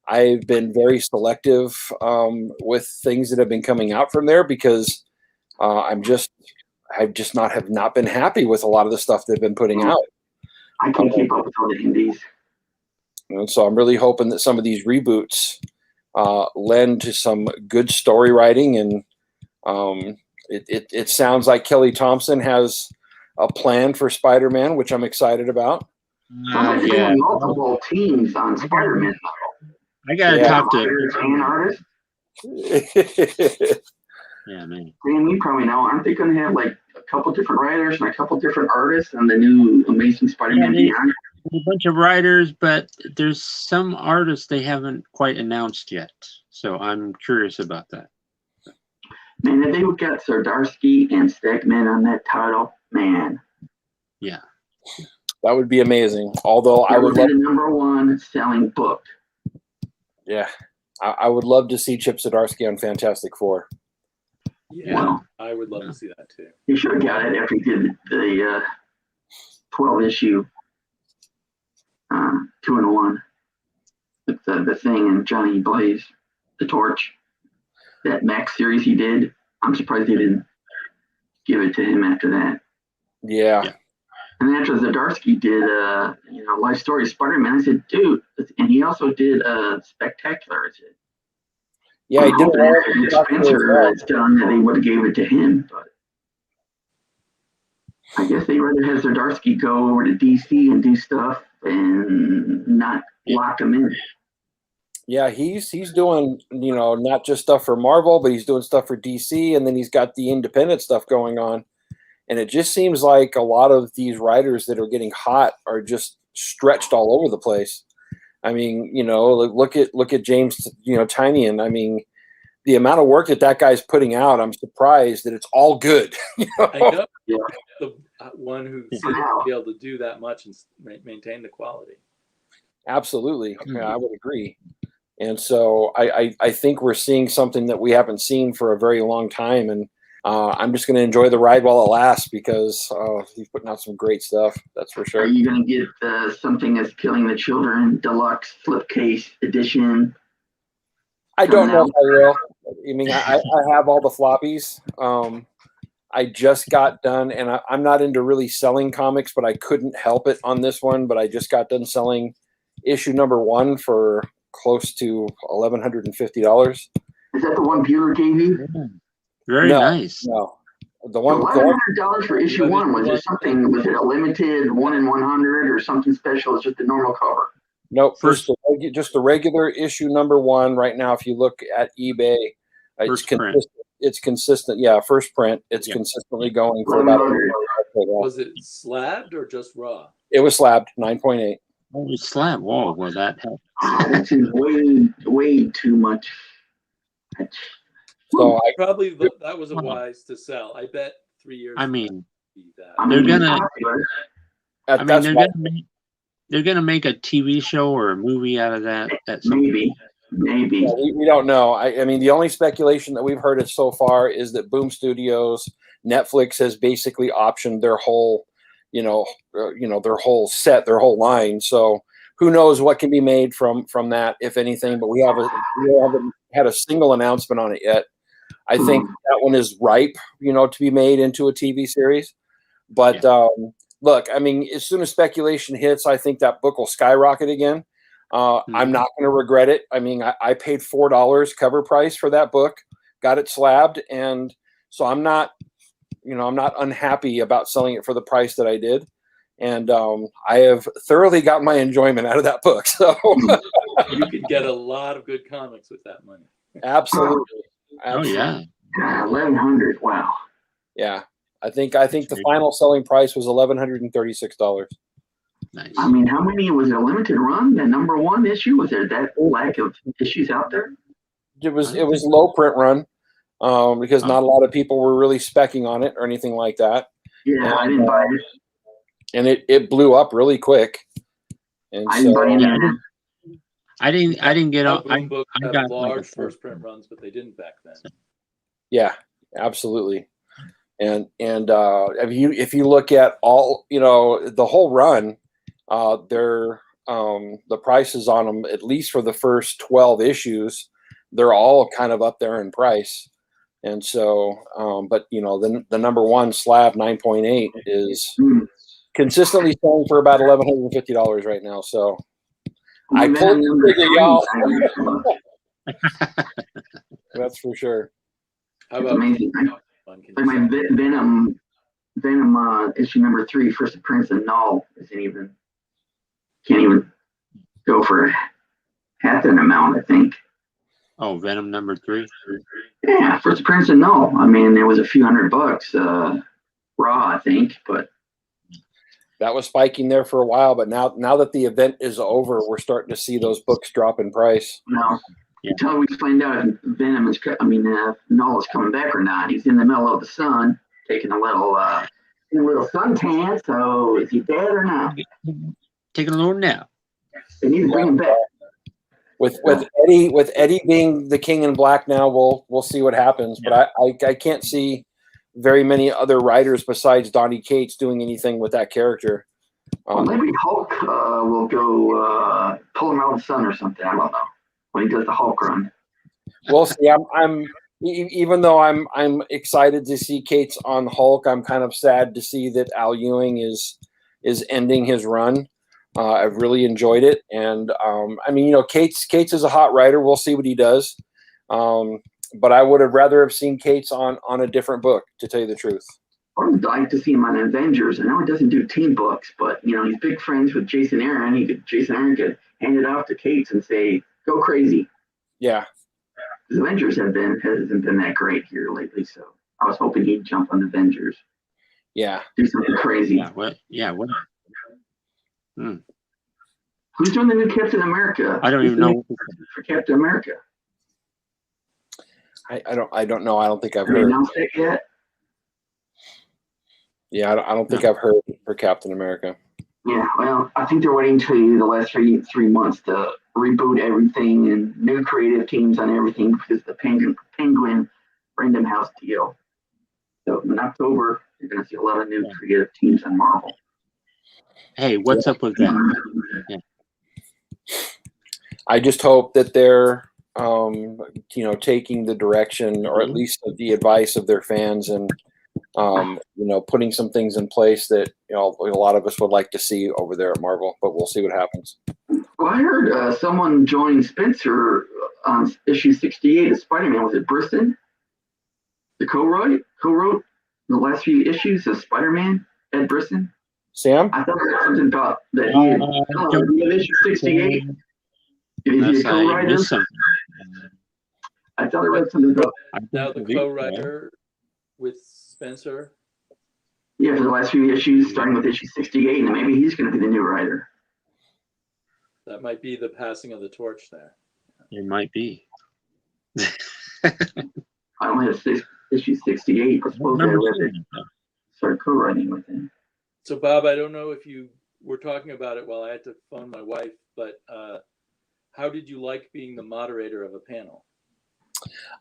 I've been very selective with things that have been coming out from there because have not been happy with a lot of the stuff they've been putting out. I can't keep up with all the indies. And so I'm really hoping that some of these reboots lend to some good story writing, and it sounds like Kelly Thompson has a plan for Spider-Man, which I'm excited about. Sounds like they're Yeah. doing multiple teams on Spider-Man. I gotta Yeah. talk to. Writers and artists. Yeah, man. Dan, you probably know. Aren't they going to have like a couple different writers and a couple different artists on the new Amazing Spider-Man Beyond? A bunch of writers, but there's some artists they haven't quite announced yet. So I'm curious about that. Man, if they would get Sardarsky and Stegman on that title, man. Yeah. That would be amazing. Although I would love the #1 selling book. Yeah. I would love to see Chip Zdarsky on Fantastic Four. Yeah, Wow. I would love to see that too. He should have got it after he did the 12-issue 2-in-1 with the Thing and Johnny Blaze, the Torch. That Max series he did. I'm surprised they didn't give it to him after that. Yeah. And then after Zdarsky did Life Story of Spider-Man, I said, dude, and he also did Spectacular. I said, Yeah, he did. Spencer done that they would have gave it to him, but I guess they rather have Zdarsky go over to DC and do stuff and not lock him in. Yeah, he's doing, not just stuff for Marvel, but he's doing stuff for DC, and then he's got the independent stuff going on. And it just seems like a lot of these writers that are getting hot are just stretched all over the place. I mean, look at James, Tynion. I mean, the amount of work that guy's putting out, I'm surprised that it's all good. I know. Yeah. The one who seems to be able to do that much and maintain the quality. Absolutely. Yeah, I would agree. And so I think we're seeing something that we haven't seen for a very long time. And I'm just going to enjoy the ride while it lasts because he's putting out some great stuff. That's for sure. Are you going to get Something That's Killing the Children deluxe slipcase edition? I don't know if I will. I mean, I have all the floppies. I just got done, and I'm not into really selling comics, but I couldn't help it on this one. But I just got done selling issue #1 for close to $1,150. Is that the one Bueller gave you? Very nice. No, the one $1,100 for issue 1. Was it something? Was it a limited 1 in 100 or something special? It's just a normal cover. Nope, just the regular issue #1 right now. If you look at eBay, it's consistent. It's consistent. Yeah, first print. It's consistently going for about. Was it slabbed or just raw? It was slabbed 9.8. Oh, it was slabbed. Whoa, well that helped. That seems way too much. So that was a wise to sell. I bet 3 years. I mean, they're gonna make a TV show or a movie out of that. Maybe. Yeah, we don't know. I mean, the only speculation that we've heard so far is that Boom Studios, Netflix has basically optioned their whole, their whole set, their whole line. So who knows what can be made from that, if anything. But we haven't had a single announcement on it yet. I think that one is ripe, to be made into a TV series. But look, I mean, as soon as speculation hits, I think that book will skyrocket again. I'm not going to regret it. I mean, I paid $4 cover price for that book, got it slabbed, and so I'm not unhappy about selling it for the price that I did. And I have thoroughly got my enjoyment out of that book. So you could get a lot of good comics with that money. Absolutely. Oh yeah. $1,100. Wow. Yeah. I think the final selling price was $1,136. Nice. I mean, how many was it a limited run? The #1 issue? Was there that lack of issues out there? It was low print run, because not a lot of people were really specking on it or anything like that. Yeah, I didn't buy it. And it blew up really quick. And I didn't buy any of it. I didn't get on. Boom books I have got large first print runs, but they didn't back then. Yeah, absolutely. And if you look at all, the whole run, the prices on them, at least for the first 12 issues, they're all kind of up there in price. And so, but the #1 slab 9.8 is consistently selling for about $1,150 right now. So I pulled the figure, y'all. That's for sure. How It's about amazing. Like my Venom issue #3, First Appearance of Null isn't even can't even go for half that amount, I think. Oh, Venom #3. Yeah, first appearance, no. I mean, it was a few $100 raw, I think, but that was spiking there for a while, but now that the event is over, we're starting to see those books drop in price. Until we find out if Venom is, Null is coming back or not. He's in the middle of the sun, taking a little suntan. So is he dead or not? Taking a little nap. They need to bring him back. With Eddie being the King in Black now, we'll see what happens. But I can't see very many other writers besides Donny Cates doing anything with that character. Well, maybe Hulk will go pull him out of the sun or something. I don't know when he does the Hulk run. We'll see. I'm even though I'm excited to see Cates on Hulk, I'm kind of sad to see that Al Ewing is ending his run. I've really enjoyed it, and I mean, Cates is a hot writer. We'll see what he does, but I would have rather have seen Cates on a different book, to tell you the truth. I would like to see him on Avengers. I know he doesn't do team books, but he's big friends with Jason Aaron. Jason Aaron could hand it off to Cates and say, "Go crazy." Yeah, because Avengers hasn't been that great here lately, so I was hoping he'd jump on Avengers. Yeah, do something crazy. What? Who's doing the new Captain America? I don't even know for Captain America. I don't know. I don't think I've Have heard. you announced it yet? Yeah, I don't think I've heard for Captain America. Yeah, well, I think they're waiting till the last three months to reboot everything and new creative teams on everything because the Penguin Random House deal. So in October, you're going to see a lot of new creative teams on Marvel. Hey, what's up with that? Yeah. I just hope that they're, taking the direction or at least the advice of their fans and, putting some things in place that, a lot of us would like to see over there at Marvel, but we'll see what happens. Well, I heard someone joined Spencer on issue 68 of Spider-Man. Was it Brisson? The co-wrote the last few issues of Spider-Man, Ed Brisson? Sam? I thought there was something about that he had issue 68. Is he a co-writer? I thought I read something about now the co-writer with Spencer. Yeah, for the last few issues, starting with issue 68, and maybe he's going to be the new writer. That might be the passing of the torch there. It might be. I only have issue 68, but suppose I read it. Start co-writing with him. So, Bob, I don't know if you were talking about it while I had to phone my wife, but how did you like being the moderator of a panel?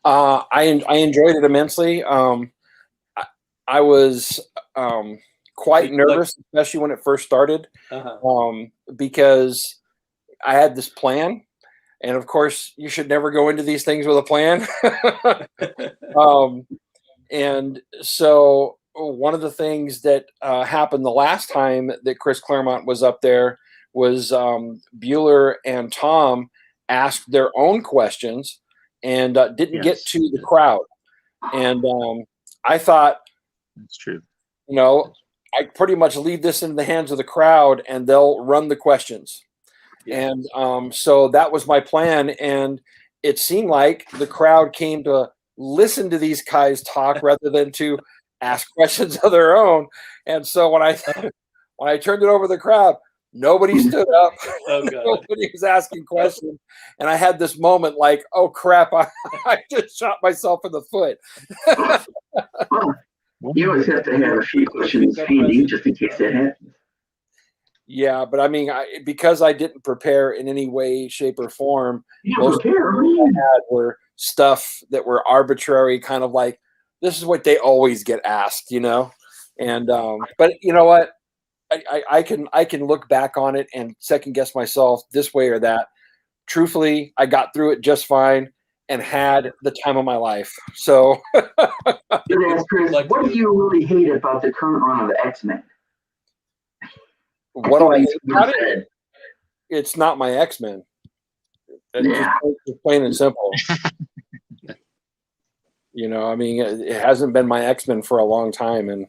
I enjoyed it immensely. I was quite nervous, especially when it first started, because I had this plan. And of course, you should never go into these things with a plan. And so one of the things that happened the last time that Chris Claremont was up there was Bueller and Tom asked their own questions and didn't get to the crowd. And I thought, that's true. I pretty much leave this in the hands of the crowd and they'll run the questions. Yeah. And so that was my plan. And it seemed like the crowd came to listen to these guys talk rather than to ask questions of their own. And so when I turned it over to the crowd, nobody stood up. Nobody was asking questions. And I had this moment like, oh, crap, I just shot myself in the foot. You always have to have a few questions handy just in case that happens. Yeah, but I mean, because I didn't prepare in any way, shape, or form, most of the I had were stuff that were arbitrary, kind of like, this is what they always get asked, And but you know what? I can look back on it and second guess myself this way or that. Truthfully, I got through it just fine and had the time of my life. So, Chris, what do you really hate about the current run of the X-Men? What do I hate about it? It's not my X-Men. Just plain and simple. I mean, it hasn't been my X-Men for a long time, and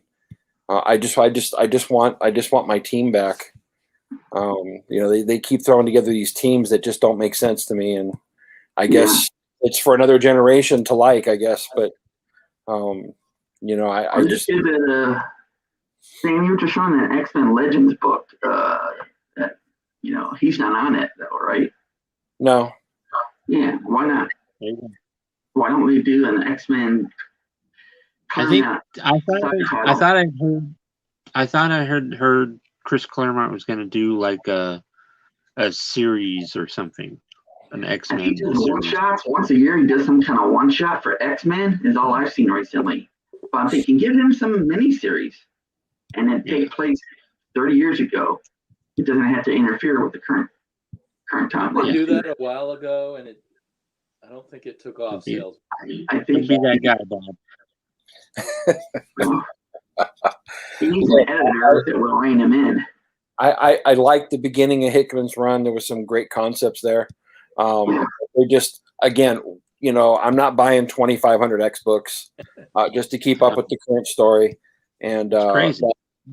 I just want my team back. They keep throwing together these teams that just don't make sense to me, and I guess it's for another generation to like, I guess, but I just did the Sam, you were just showing that X-Men Legends book. That he's not on it though, right? no. Yeah, why not? Why don't we do an X-Men? I thought I heard Chris Claremont was going to do like a series or something, an X-Men he does series. one-shots once a year. He does some kind of one-shot for X-Men. Is all I've seen recently. But I'm thinking, give him some miniseries, and it takes place 30 years ago. It doesn't have to interfere with the current time. They do that a while ago, and I don't think it took off sales. I think be that guy, Bob. He needs an editor that will rein him in. I liked the beginning of Hickman's run. There was some great concepts there. They just, again, I'm not buying 2,500 X books just to keep up with the current story, and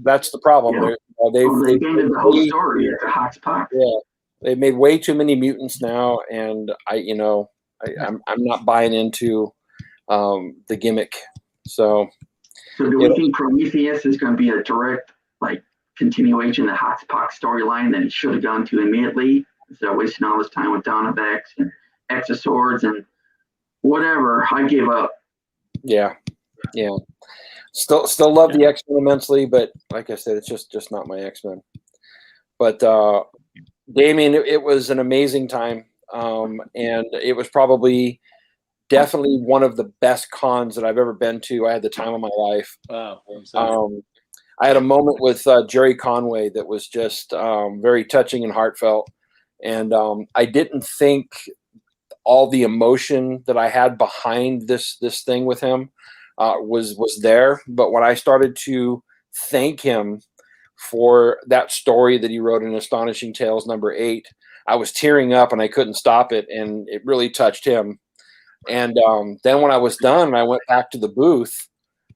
that's the problem. Yeah. They've gained the whole story. It's a hodgepodge. Yeah, they've made way too many mutants now, and I'm not buying into the gimmick. So do we think Prometheus is going to be a direct continuation of the Hoxpox storyline that he should have gone to immediately instead of wasting all this time with Dawn of X and X of Swords and whatever? I gave up. Yeah. Still love the X-Men immensely, but like I said, it's just not my X-Men. But Damien, it was an amazing time, and it was definitely one of the best cons that I've ever been to. I had the time of my life. Wow. I had a moment with Jerry Conway that was just very touching and heartfelt, and I didn't think all the emotion that I had behind this thing with him was there. But when I started to thank him for that story that he wrote in Astonishing Tales #8, I was tearing up and I couldn't stop it, and it really touched him. And then when I was done and I went back to the booth,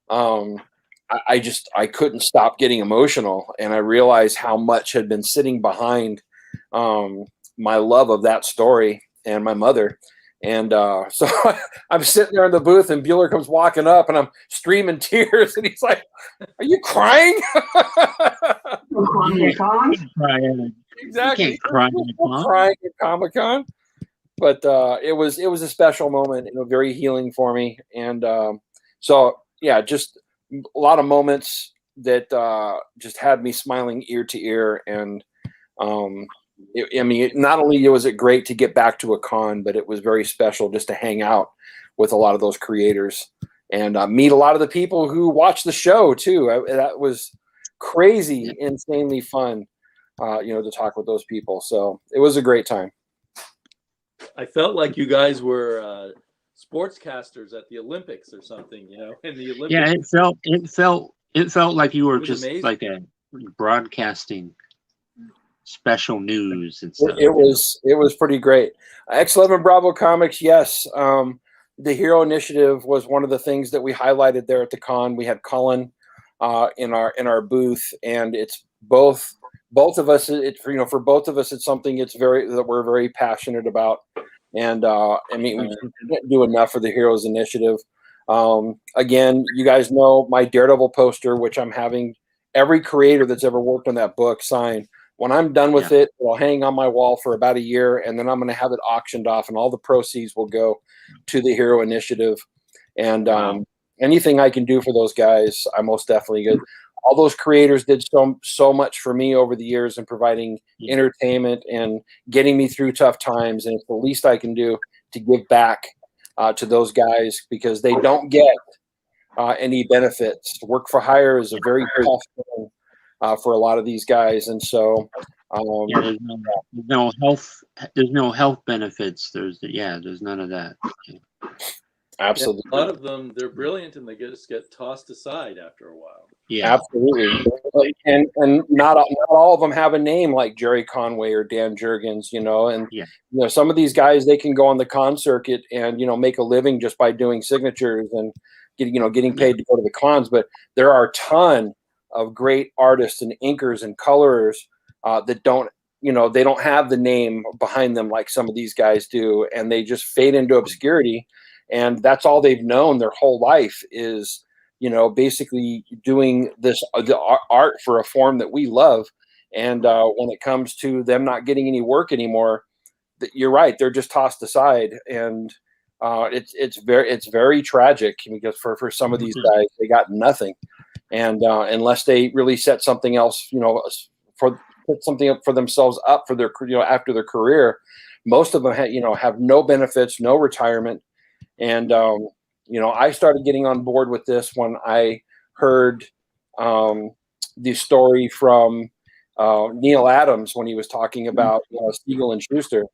I couldn't stop getting emotional, and I realized how much had been sitting behind my love of that story and my mother. And so I'm sitting there in the booth, and Bueller comes walking up, and I'm streaming tears, and he's like, "Are you crying?" Exactly. Crying at Comic-Con. But it was a special moment, very healing for me. And so yeah, just a lot of moments that just had me smiling ear to ear. And not only was it great to get back to a con, but it was very special just to hang out with a lot of those creators and meet a lot of the people who watch the show too. That was crazy, insanely fun, to talk with those people. So it was a great time. I felt like you guys were sportscasters at the Olympics or something, in the Olympics. Yeah, it felt like you were just amazing. like a broadcasting special news and stuff. It was pretty great. X11 Bravo Comics, yes. The Hero Initiative was one of the things that we highlighted there at the con. We had Cullen in our booth, and it's both of us. For both of us, it's something that we're very passionate about. And we didn't do enough for the Heroes Initiative. Again, you guys know my Daredevil poster, which I'm having every creator that's ever worked on that book sign. When I'm done with it, it'll hang on my wall for about a year, and then I'm going to have it auctioned off, and all the proceeds will go to the Hero Initiative. And anything I can do for those guys, I'm most definitely good. All those creators did so much for me over the years in providing entertainment and getting me through tough times, and it's the least I can do to give back to those guys, because they don't get any benefits. Work for hire is a very tough thing for a lot of these guys, and so there's no health benefits. There's none of that. Absolutely. Yeah, a lot of them, they're brilliant, and they just get tossed aside after a while. Yeah, absolutely. And not all of them have a name like Jerry Conway or Dan Jurgens, and some of these guys, they can go on the con circuit and make a living just by doing signatures and getting paid to go to the cons. But there are a ton of great artists and inkers and colorers that don't, they don't have the name behind them like some of these guys do, and they just fade into obscurity. And that's all they've known their whole life is, basically doing the art for a form that we love. And when it comes to them not getting any work anymore, you're right, they're just tossed aside. And it's very tragic, because for some of these guys, they got nothing. And unless they really set something else, put something up for themselves up for their, after their career, most of them have no benefits, no retirement. And I started getting on board with this when I heard the story from Neil Adams when he was talking about Siegel and Schuster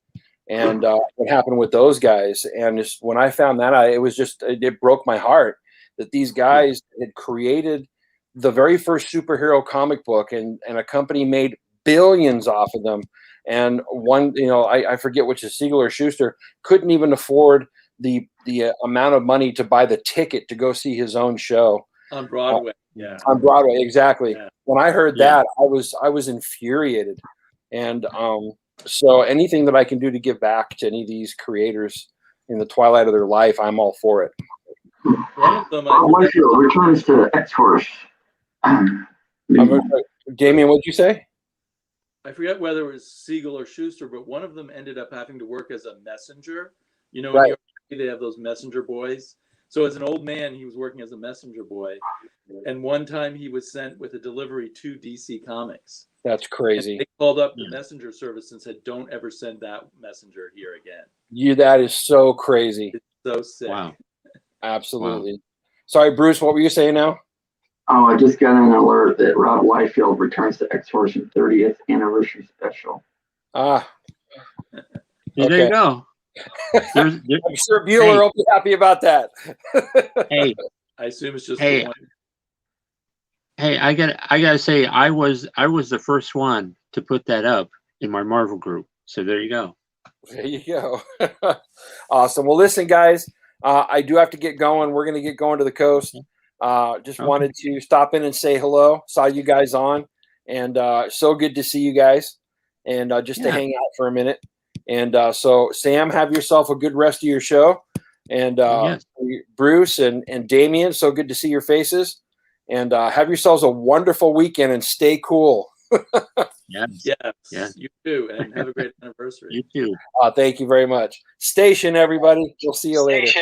and what happened with those guys. And just, when I found that out, it broke my heart that these guys had created the very first superhero comic book, and a company made billions off of them. And one, I forget which is Siegel or Schuster, couldn't even afford the amount of money to buy the ticket to go see his own show on Broadway. On Broadway, exactly. Yeah. When I heard that, I was infuriated. And so anything that I can do to give back to any of these creators in the twilight of their life, I'm all for it. One of them, Whitefield returns to X-Force. Damien, what'd you say? I forget whether it was Siegel or Schuster, but one of them ended up having to work as a messenger. Right. They have those messenger boys. So as an old man, he was working as a messenger boy. And one time he was sent with a delivery to DC Comics. That's crazy. And they called up the messenger service and said, don't ever send that messenger here again. That is so crazy. It's so sick. Wow. Absolutely. Wow. Sorry, Bruce, what were you saying now? Oh, I just got an alert that Rob Liefeld returns to X-Force 30th anniversary special. Ah. There you go. I'm sure Bueller will be happy about that. Hey, I assume it's just hey, I gotta say, I was the first one to put that up in my Marvel group. So there you go. There you go. Awesome. Well, listen, guys, I do have to get going. We're going to get going to the coast. Just wanted to stop in and say hello. Saw you guys on, and so good to see you guys, and just to hang out for a minute. And so, Sam, have yourself a good rest of your show. And Bruce and Damien, so good to see your faces. And have yourselves a wonderful weekend and stay cool. Yes. You too. And have a great anniversary. You too. Thank you very much. Station, everybody. We'll see you later. See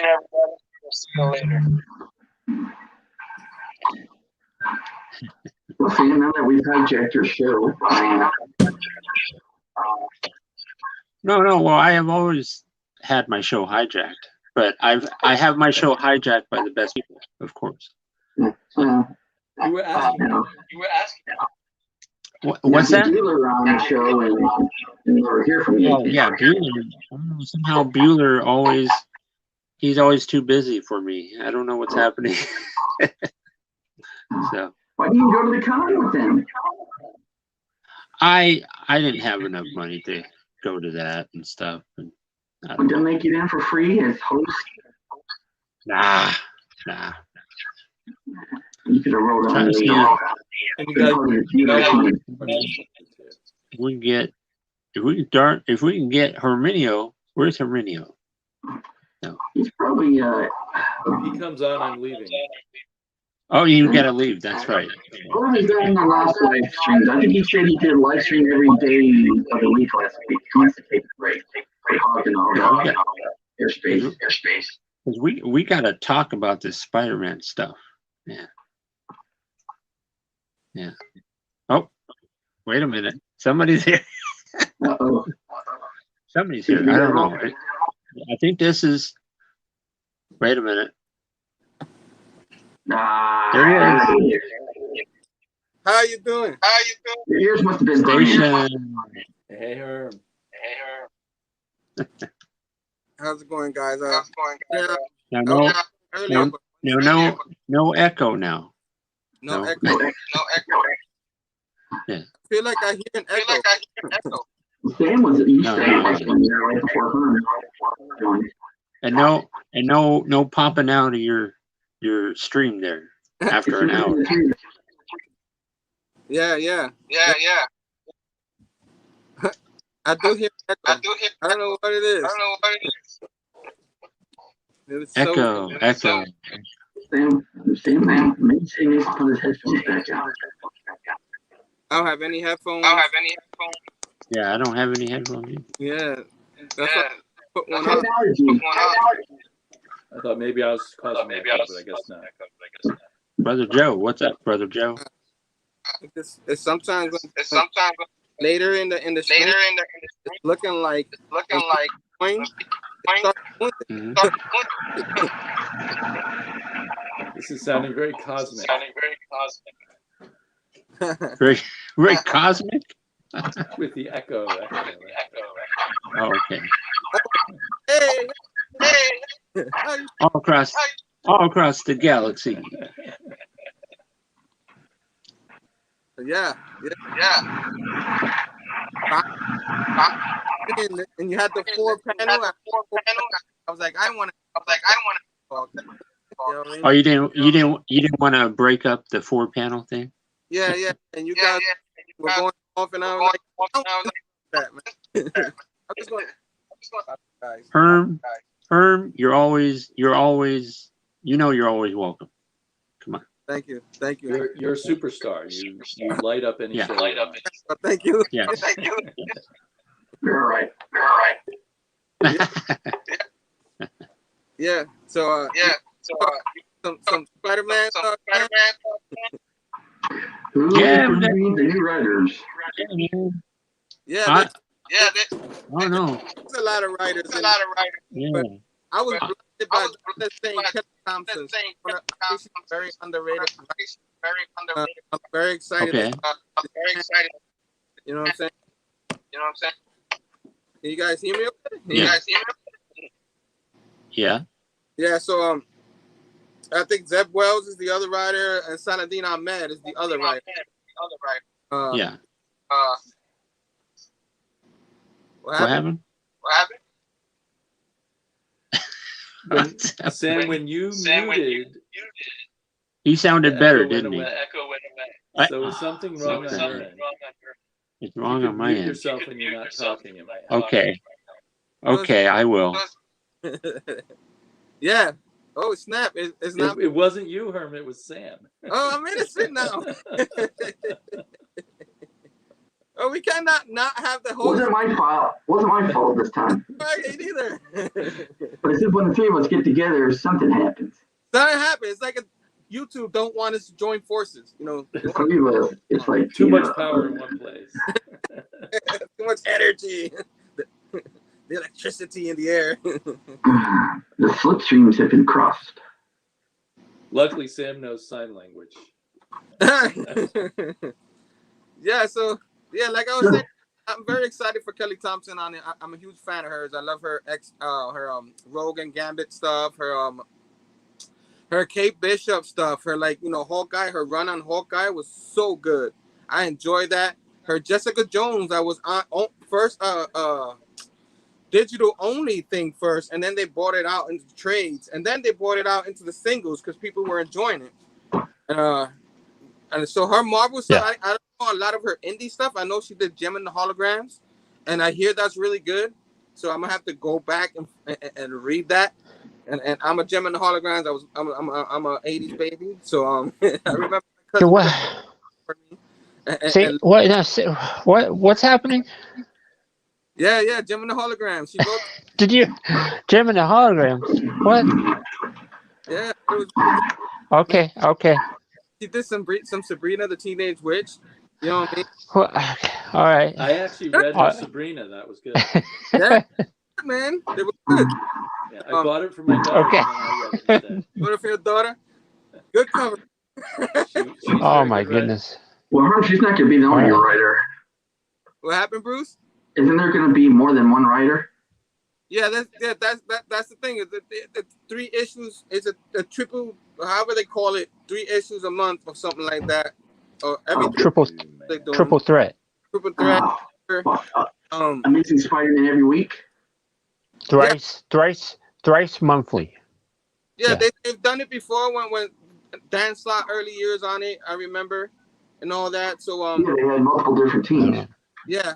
you now that we've hijacked your show. No. Well, I have always had my show hijacked, but I have my show hijacked by the best people, of course. You were asking. What's that? Bueller on the show, and never hear from you. Oh yeah, Bueller. Somehow Bueller he's always too busy for me. I don't know what's happening. So why didn't you go to the con with them? I didn't have enough money to go to that and stuff. And didn't they get in for free as host? Nah. You could have rolled on if we can get Herminio, where's Herminio? No. He's probably if he comes on, I'm leaving. Oh, you gotta leave. That's right. What was that in the last live stream? I think he said he did a live stream every day of the week last week. He wants to take a break. Hogging all the airspace. Because we gotta talk about this Spider-Man stuff. Yeah. Oh, wait a minute. Somebody's here. Uh-oh. Somebody's here. I don't know. I think this is. Wait a minute. There he is. How you doing? Your ears must have been Station. Hey, Herm. How's it going, guys? No echo now. No echo. Yeah. I feel like I hear an echo. Sam was right before her. And no popping out of your stream there after an hour. Yeah. I do hear echo. I don't know what it is. It was Echo. Sam, maybe he needs to put his headphones back on. I don't have any headphones. Yeah, I don't have any headphones either. Yeah, that's why I put one on. Technology. I thought maybe I was causing that, but I guess not. Brother Joe, what's up, Brother Joe? It's sometimes later in the stream, it's looking like Mhm. This is sounding very cosmic. Very, very cosmic. With the echo. Oh, okay. Hey, All across the galaxy. yeah. And you had the four panel. I was like, I want to. You know what I mean? Oh, you didn't want to break up the 4-panel thing? Yeah. And you guys were going off, and I was like, I don't want that, man. I'm just going. Guys. Herm, you're always, you're always welcome. Come on. Thank you. You're a superstar. You light up any show. Thank you. Yeah. You're right. Yeah. So some Spider-Man. Who Yeah, is the new writers? Yeah. Oh no. There's a lot of writers. Yeah. But I was blinded by the saying Kelly Thompson. She's very underrated. I'm very excited. Okay. You know what I'm saying? Can you guys hear me? Yeah. Yeah. Yeah. So I think Zeb Wells is the other writer, and Saladin Ahmed is the other writer. Yeah. What What happened? happened? Sam, when you muted, He sounded better, didn't he? So is something wrong on your end? It's wrong You on can my mute end. yourself when you're not talking. It might help. Okay, I will. Yeah. Oh snap! It's not. It wasn't you, Herm. It was Sam. Oh, I'm innocent now. Oh, we cannot not have the whole. Wasn't my fault this time. I ain't either. But it's just when the three of us get together, something happens. Something happens. It's like YouTube don't want us to join forces. You know, The three of us, it's like Too much power in one place. too much energy. The electricity in the air. The slipstreams have been crossed. Luckily, Sam knows sign language. Yeah. So yeah, like I was saying, I'm very excited for Kelly Thompson on it. I'm a huge fan of hers. I love her Rogue and Gambit stuff. Her Kate Bishop stuff. Her Hawkeye. Her run on Hawkeye was so good. I enjoyed that. Her Jessica Jones. I was on first digital only thing first, and then they brought it out into trades, and then they brought it out into the singles because people were enjoying it. And so her Marvel stuff, I don't know a lot of her indie stuff. I know she did Gem and the Holograms, and I hear that's really good. So I'm gonna have to go back and read that. And I'm a Gem and the Holograms. I'm a 80s baby. So I remember. So what? What's happening? Yeah, Gem and the Holograms. She wrote. Did you Gem and the Holograms? What? Yeah. It was, Okay. she did some Sabrina the Teenage Witch. You know what I mean? Well, all right. I actually read her Sabrina. That was good. Yeah, man, it was good. Yeah, I bought it for my daughter. Okay. And I read it instead. What for your daughter? Good cover. She's Oh very my good, right? goodness. Well, she's not going to be the only writer. What happened, Bruce? Isn't there going to be more than one writer? Yeah, that's the thing. Is the 3 issues is a triple, however they call it, 3 issues a month or something like that. Or every Triple threat. triple threat. Amazing Spider-Man every week. Thrice monthly. Yeah, they've done it before when Dan Slott early years on it. I remember, and all that. So Yeah, they had multiple different teams. yeah,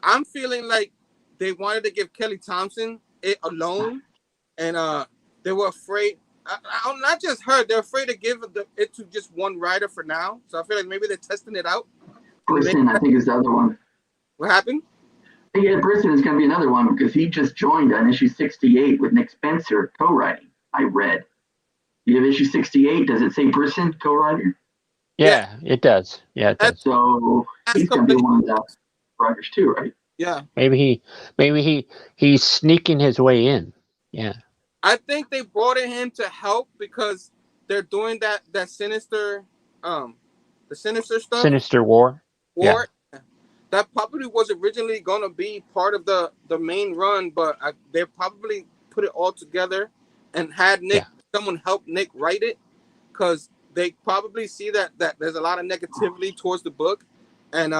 I'm feeling like they wanted to give Kelly Thompson it alone, and they were afraid. I'm not just her; they're afraid to give it to just one writer for now. So I feel like maybe they're testing it out. Brisson, I think, is the other one. What happened? Yeah, Brisson is going to be another one because he just joined on issue 68 with Nick Spencer co-writing. I read. You have issue 68. Does it say Brisson co-writer? Yeah, it does. Yeah, it does. So he's going to be one of the writers too, right? Yeah. Maybe he's sneaking his way in. Yeah. I think they brought in him to help because they're doing that sinister, the sinister stuff. Sinister War. Yeah. That probably was originally going to be part of the main run, but they probably put it all together and had someone help Nick write it, because they probably see that there's a lot of negativity towards the book, and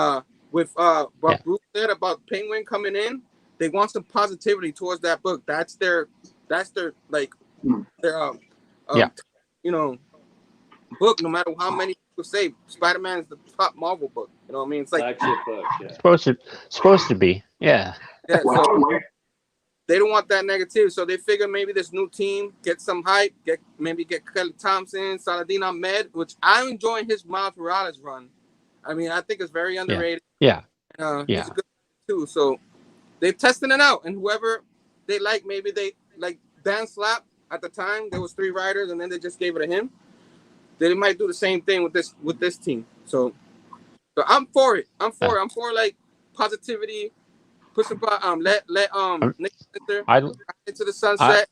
with what Bruce said about Penguin coming in, they want some positivity towards that book. That's their like their book. No matter how many people say Spider-Man is the top Marvel book, you know what I mean? It's like flagship book. Yeah. Supposed to be. Yeah. So they don't want that negativity, so they figure maybe this new team get some hype, get Kelly Thompson, Saladin Ahmed, which I'm enjoying his Miles Morales run. I mean, I think it's very underrated. Yeah. He's a good too. So they're testing it out, and whoever they like, maybe they like Dan Slap at the time. There was 3 writers, and then they just gave it to him. They might do the same thing with this team. So I'm for it. I'm for like positivity. Put some let Nick Spencer into the sunset.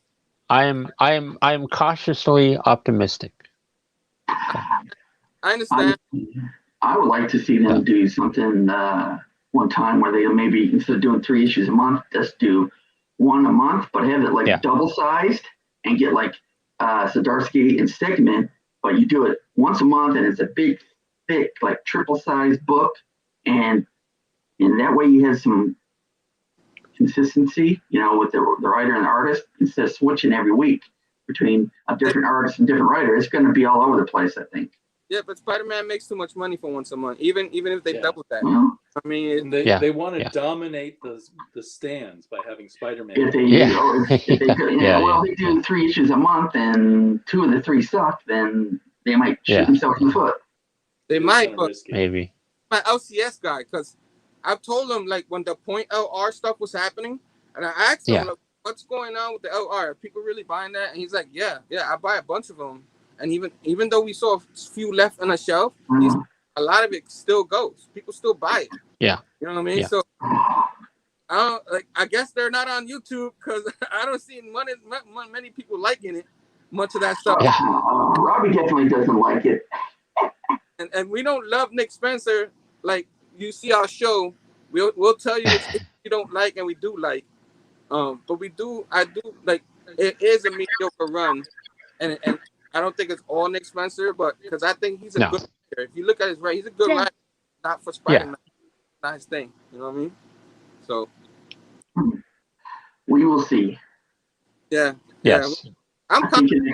I am cautiously optimistic. I understand. I would like to see them do something one time where they maybe, instead of doing 3 issues a month, just do 1 a month, but have it like double sized and get like Zdarsky and Stegman, but you do it once a month and it's a big, thick, like triple sized book, and that way you have some consistency, with the writer and the artist, instead of switching every week between a different artist and different writer. It's going to be all over the place, I think. Yeah, but Spider-Man makes too much money for once a month, even if they double that. Well, I mean, they want to dominate the stands by having Spider-Man. If they do 3 issues a month and 2 of the 3 suck, then they might shoot themselves in the foot. They might, but maybe my LCS guy, because I've told him, like, when the Point LR stuff was happening, and I asked him, like, what's going on with the LR? Are people really buying that? And he's like, yeah, I buy a bunch of them. And even though we saw a few left on the shelf, a lot of it still goes. People still buy it. Yeah. You know what I mean? Yeah. So I guess they're not on YouTube because I don't see many people liking it. Much of that stuff. Yeah. Robbie definitely doesn't like it. And we don't love Nick Spencer. Like, you see our show, we'll tell you what you don't like and we do like. But I do like, it is a mediocre run, and I don't think it's all Nick Spencer, but because I think he's a good writer. If you look at his he's a good writer, not for Spider-Man, not his thing. You know what I mean? So we will see. Yeah. Yes. Yeah. I think in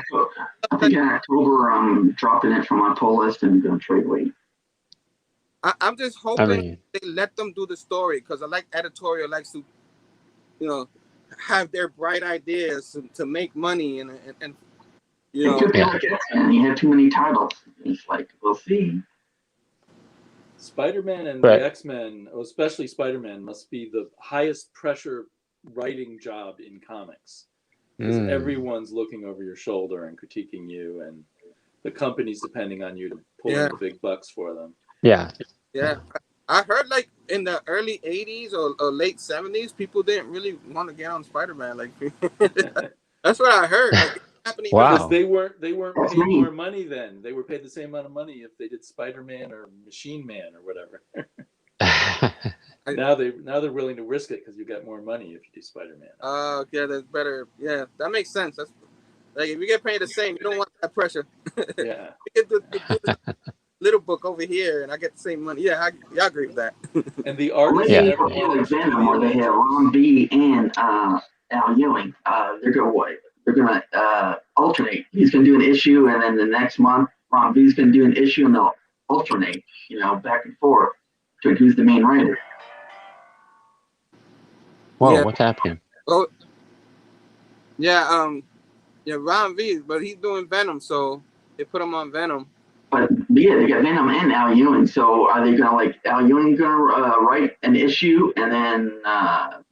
October, I'm dropping it from my pull list and going to trade weight. I'm just hoping they let them do the story, because I like editorial likes to, have their bright ideas to make money and It could be like X-Men. You have too many titles. It's like, we'll see. Spider-Man and the X-Men, especially Spider-Man, must be the highest pressure writing job in comics. Because everyone's looking over your shoulder and critiquing you, and the company's depending on you to pull in the big bucks for them. Yeah. Yeah. I heard, like, in the early 80s or late 70s, people didn't really want to get on Spider-Man. Like, that's what I heard. Like, because they weren't paid more money then. They were paid the same amount of money if they did Spider-Man or Machine Man or whatever. Now they're willing to risk it because you got more money if you do Spider-Man. Yeah, that's better. Yeah, that makes sense. That's like, if you get paid the same, you don't want that pressure. Yeah. You get the little book over here, and I get the same money. Yeah, I agree with that. And the artist never Venom, where they have Ron B and Al Ewing. They're gonna alternate. He's gonna do an issue, and then the next month Ron B's gonna do an issue, and they'll alternate, back and forth between who's the main writer. Whoa, Yeah. what's happening? Oh, yeah. Yeah, Ron V, but he's doing Venom, so they put him on Venom. But yeah, they got Venom and Al Ewing. So are they gonna Al Ewing gonna write an issue and then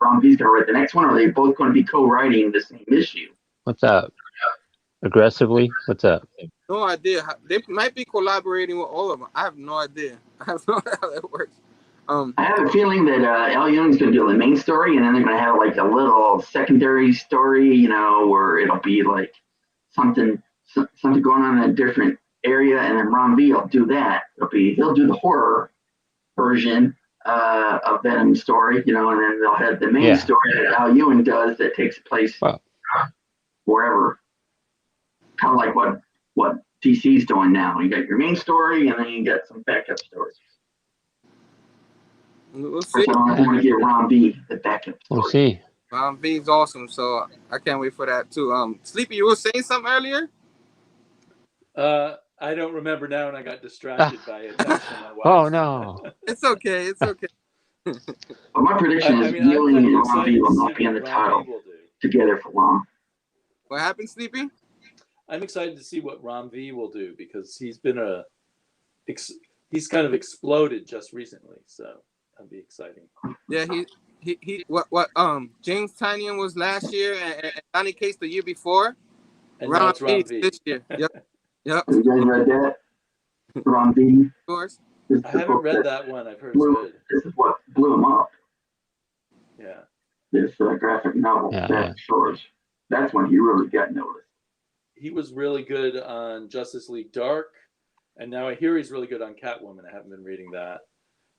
Ron V's gonna write the next one, or are they both going to be co-writing the same issue? What's up? Aggressively? What's up? No idea. They might be collaborating with all of them. I have no idea. I have no idea how that works. I have a feeling that Al Ewing's going to do the main story, and then they're going to have like a little secondary story, where it'll be like something going on in a different area, and then Ron V will do that. He'll do the horror version of Venom story, and then they'll have the main story that Al Ewing does that takes place wherever. Kind of like what DC's doing now. You got your main story, and then you get some backup stories. We'll see. I want to give Ron V the backup story. We'll see. Ron V's awesome, so I can't wait for that too. Sleepy, you were saying something earlier? I don't remember now, and I got distracted by a text from my wife. Oh no! It's okay. It's okay. But my prediction is Ewing and Ron V will not be in the title together for long. What happened, Sleepy? I'm excited to see what Ron V will do because he's been he's kind of exploded just recently, so that'll be exciting. Yeah, he what James Tynion was last year and Donny Cates the year before. And now it's Ron V this year. Yep. Have you guys read that? Ron V. Of course. I haven't read that one. I've heard it's good. This is what blew him up. Yeah. This graphic novel, Shores. That's when he really got noticed. He was really good on Justice League Dark, and now I hear he's really good on Catwoman. I haven't been reading that.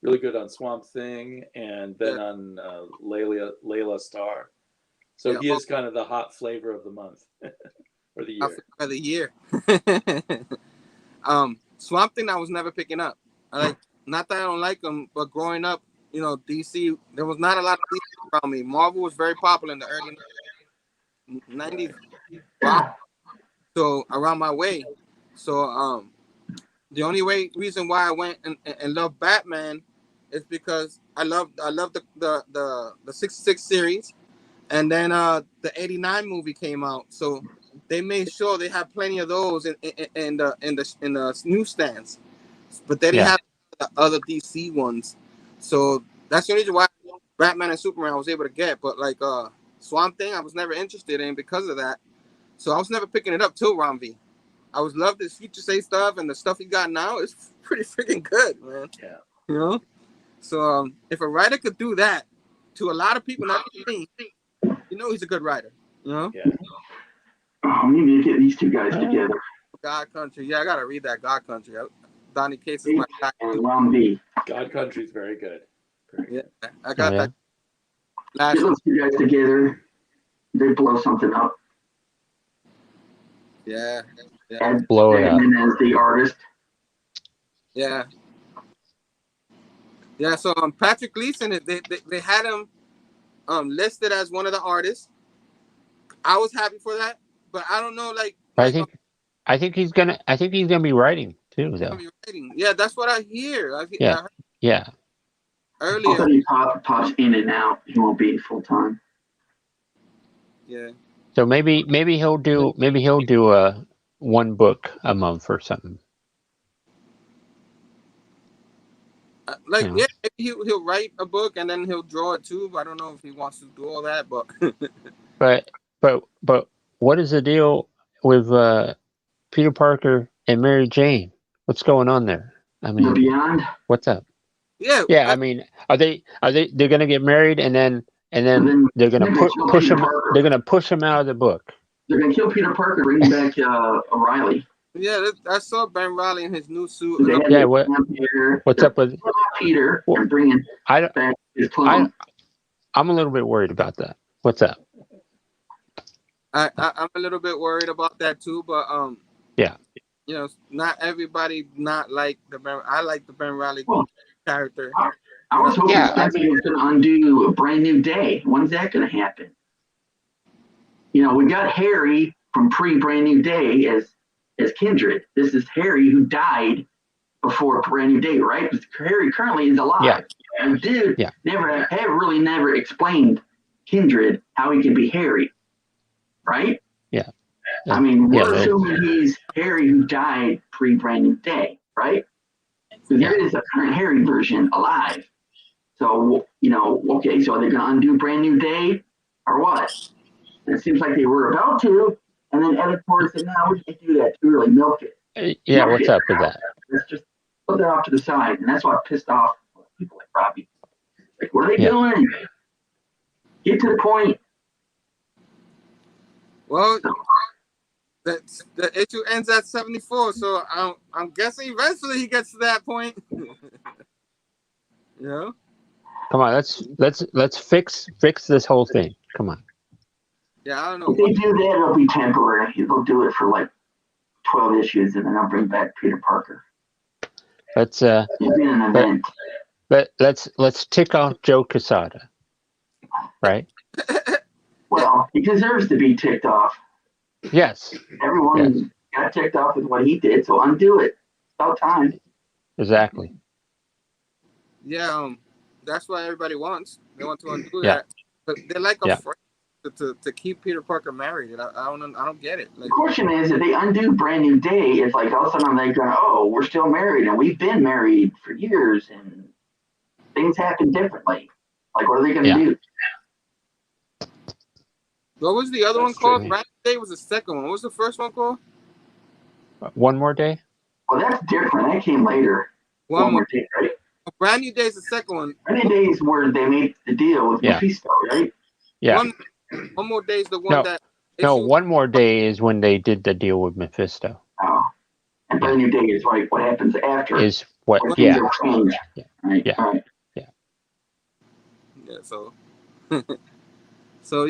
Really good on Swamp Thing, and then on Layla Starr. So he is kind of the hot flavor of the month or the year. Of the year. Swamp Thing I was never picking up. Not that I don't like them, but growing up, DC, there was not a lot of DC around me. Marvel was very popular in the early 90s. Wow. So around my way. So the only reason why I went and loved Batman is because I loved the 66 series, and then the 89 movie came out. So they made sure they had plenty of those in the newsstands, but they didn't have the other DC ones. So that's the only reason why Batman and Superman I was able to get. But like Swamp Thing, I was never interested in because of that. So I was never picking it up till Ron V. I was love this Future State stuff, and the stuff he got now is pretty freaking good, man. Yeah. So if a writer could do that to a lot of people, not me, he's a good writer. Yeah. Oh, we need to get these two guys together. God Country. Yeah, I gotta read that God Country. Donny Cates is my guy. And Ron V. God Country is very good. I got that. Get those two guys together. They blow something up. Yeah. And blow it up. And as the artist. Yeah. Yeah. So Patrick Gleason, they had him listed as one of the artists. I was happy for that, but I don't know. I think he's gonna be writing too, though. Yeah, that's what I hear. Yeah. Earlier, he pops in and out. He won't be full time. Yeah. So maybe he'll do a one book a month or something. Maybe he'll write a book and then he'll draw it too. I don't know if he wants to do all that, but but what is the deal with Peter Parker and Mary Jane? What's going on there? I mean, Beyond. What's up? Yeah. I mean, they're gonna get married and then they're gonna push him. They're gonna push him out of the book. They're gonna kill Peter Parker, bring back O'Reilly. Yeah, I saw Ben Riley in his new suit. What's up with Peter? And bringing back his clone. I'm a little bit worried about that. What's up? I'm a little bit worried about that too, but not everybody like the Ben. I like the Ben Riley character. I was hoping somebody was going to undo A Brand New Day. When's that going to happen? We got Harry from pre-Brand New Day as Kindred. This is Harry who died before Brand New Day, right? Because Harry currently is alive. Yeah. And dude never explained kindred, how he can be Harry, right? Yeah. I mean, Yeah, we're assuming he's Harry who died pre-Brand New Day, right? So there is a current Harry version alive. So, okay, so are they going to undo Brand New Day or what? And it seems like they were about to, and then editors said, no, we can't do that. To really milk it. Yeah, what's up with that? Let's just put that off to the side. And that's what pissed off people like Robbie. Like, what are they doing? Get to the point. Well, the issue ends at 74, so I'm guessing eventually he gets to that point. Come on, let's fix this whole thing. Come on. Yeah, I don't know. If they do that, it'll be temporary. They'll do it for like 12 issues, and then I'll bring back Peter Parker. Let's an event. let's tick off Joe Quesada, right? Well, he deserves to be ticked off. Yes. Everyone got ticked off with what he did, so undo it. It's about time. Exactly. Yeah, that's what everybody wants. They want to undo that, but they're like afraid to keep Peter Parker married, and I don't get it. Like, the question is, if they undo Brand New Day, it's like all of a sudden they go, oh, we're still married, and we've been married for years, and things happen differently. Like, what are they going to do? What was the other one called? Brand New Day was the second one. What was the first one called? One More Day? Well, that's different. That came later. One More Day, right? Brand New Day is the second one. Brand New Day is where they made the deal with Mephisto, right? Yeah. One More Day is the one that... No, One More Day is when they did the deal with Mephisto. Oh. And Brand New Day is like what happens after. Is what, Right. Right. Yeah. Yeah, so... so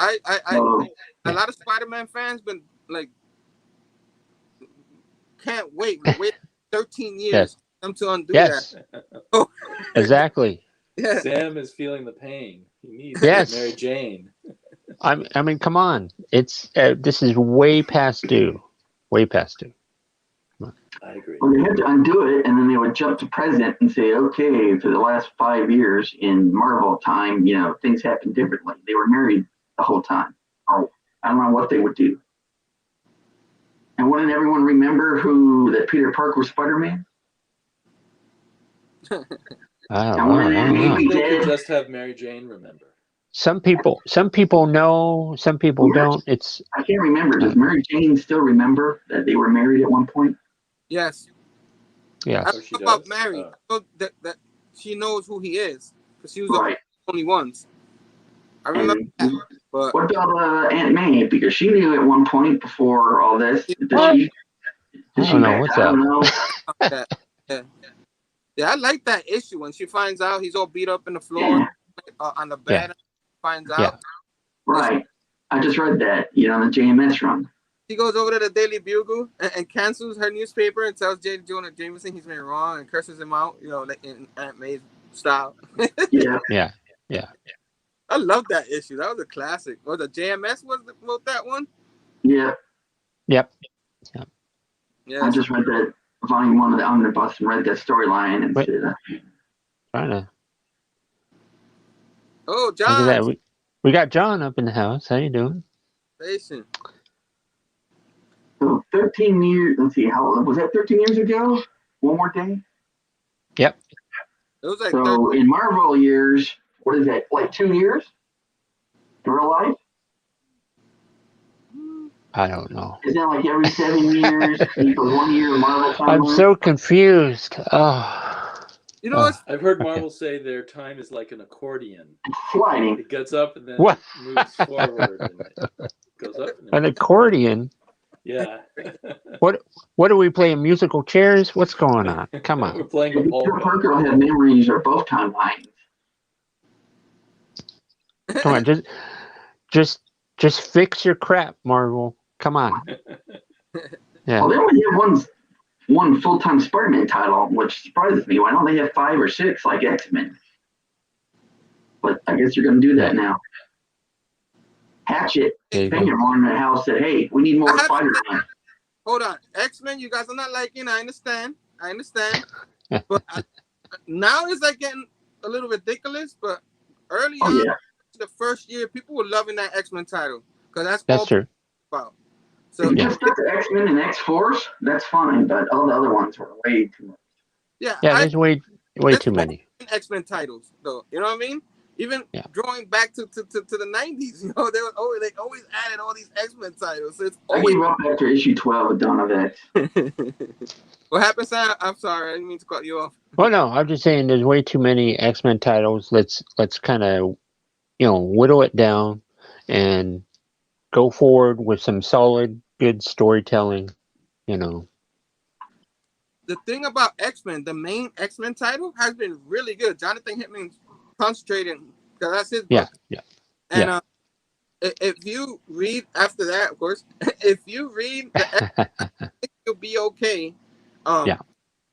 I a lot of Spider-Man fans been like, can't wait 13 years for them to undo that. Exactly. Yeah. Sam is feeling the pain. He needs Mary Jane. I mean, come on. It's this is way past due. Way past due. I agree. Well, they had to undo it, and then they would jump to present and say, okay, for the last 5 years in Marvel time, things happened differently. They were married the whole time. Or I don't know what they would do. And wouldn't everyone remember that Peter Parker was Spider-Man? I don't know. People could just have Mary Jane remember. Some people know, some people don't. I can't remember. Does Mary Jane still remember that they were married at one point? Yes. Yeah. I don't know about Mary. I know that she knows who he is because she was the only ones. I remember that. But what about Aunt May? Because she knew at one point before all this. I don't know what's up. Yeah, I like that issue when she finds out he's all beat up in the floor on the bed. Finds out. Yeah. Right. I just read that, the JMS run. She goes over to the Daily Bugle and cancels her newspaper and tells J. Jonah Jameson he's been wrong and curses him out, like in Aunt May's style. Yeah. I love that issue. That was a classic. Was the JMS wrote that one? Yeah. Yep. Yeah. I just read that volume 1 of the omnibus and read that storyline and said, trying to. Oh, John. We got John up in the house. How you doing? Patient. So 13 years, let's see, how was that 13 years ago? One More Day? Yep. It was like so in Marvel years, what is that, like 2 years? In real life? I don't know. Is that like every 7 years equals 1 year in Marvel time? I'm so confused. Oh. I've heard Marvel say their time is like an accordion. Sliding. It gets up and then moves forward. And it goes up. An accordion? Yeah. What are we playing? Musical chairs? What's going on? Come on. We're playing a polka. Peter Parker will have memories of both timelines. Come on, just fix your crap, Marvel. Come on. Yeah. Well, they only have one full-time Spider-Man title, which surprises me. Why don't they have 5 or 6 like X-Men? But I guess you're going to do that now. Hatchet, Penguin in the house said, hey, we need more Spider-Man. Hold on. X-Men, you guys are not liking. I understand. But now it's like getting a little ridiculous. But early on, the first year, people were loving that X-Men title because that's all That's true. about. If So you Yeah. just got the X-Men and X-Force, that's fine, but all the other ones were way too much. yeah, Yeah, there's way that's too many. X-Men titles, though. You know what I mean? Even Yeah. drawing back to the 90s, you know, they always added all these X-Men titles. So it's I always gave up after issue 12 of Dawn of X. what happened, Sam? I'm sorry, I didn't mean to cut you off. Well, no, I'm just saying there's way too many X-Men titles. Let's kind of, whittle it down and go forward with some solid, good storytelling. The thing about X-Men, the main X-Men title has been really good. Jonathan Hickman concentrating because that's his Yeah, book. yeah, And if you read after that, of course, if you read the X-Men, you'll be okay. Yeah.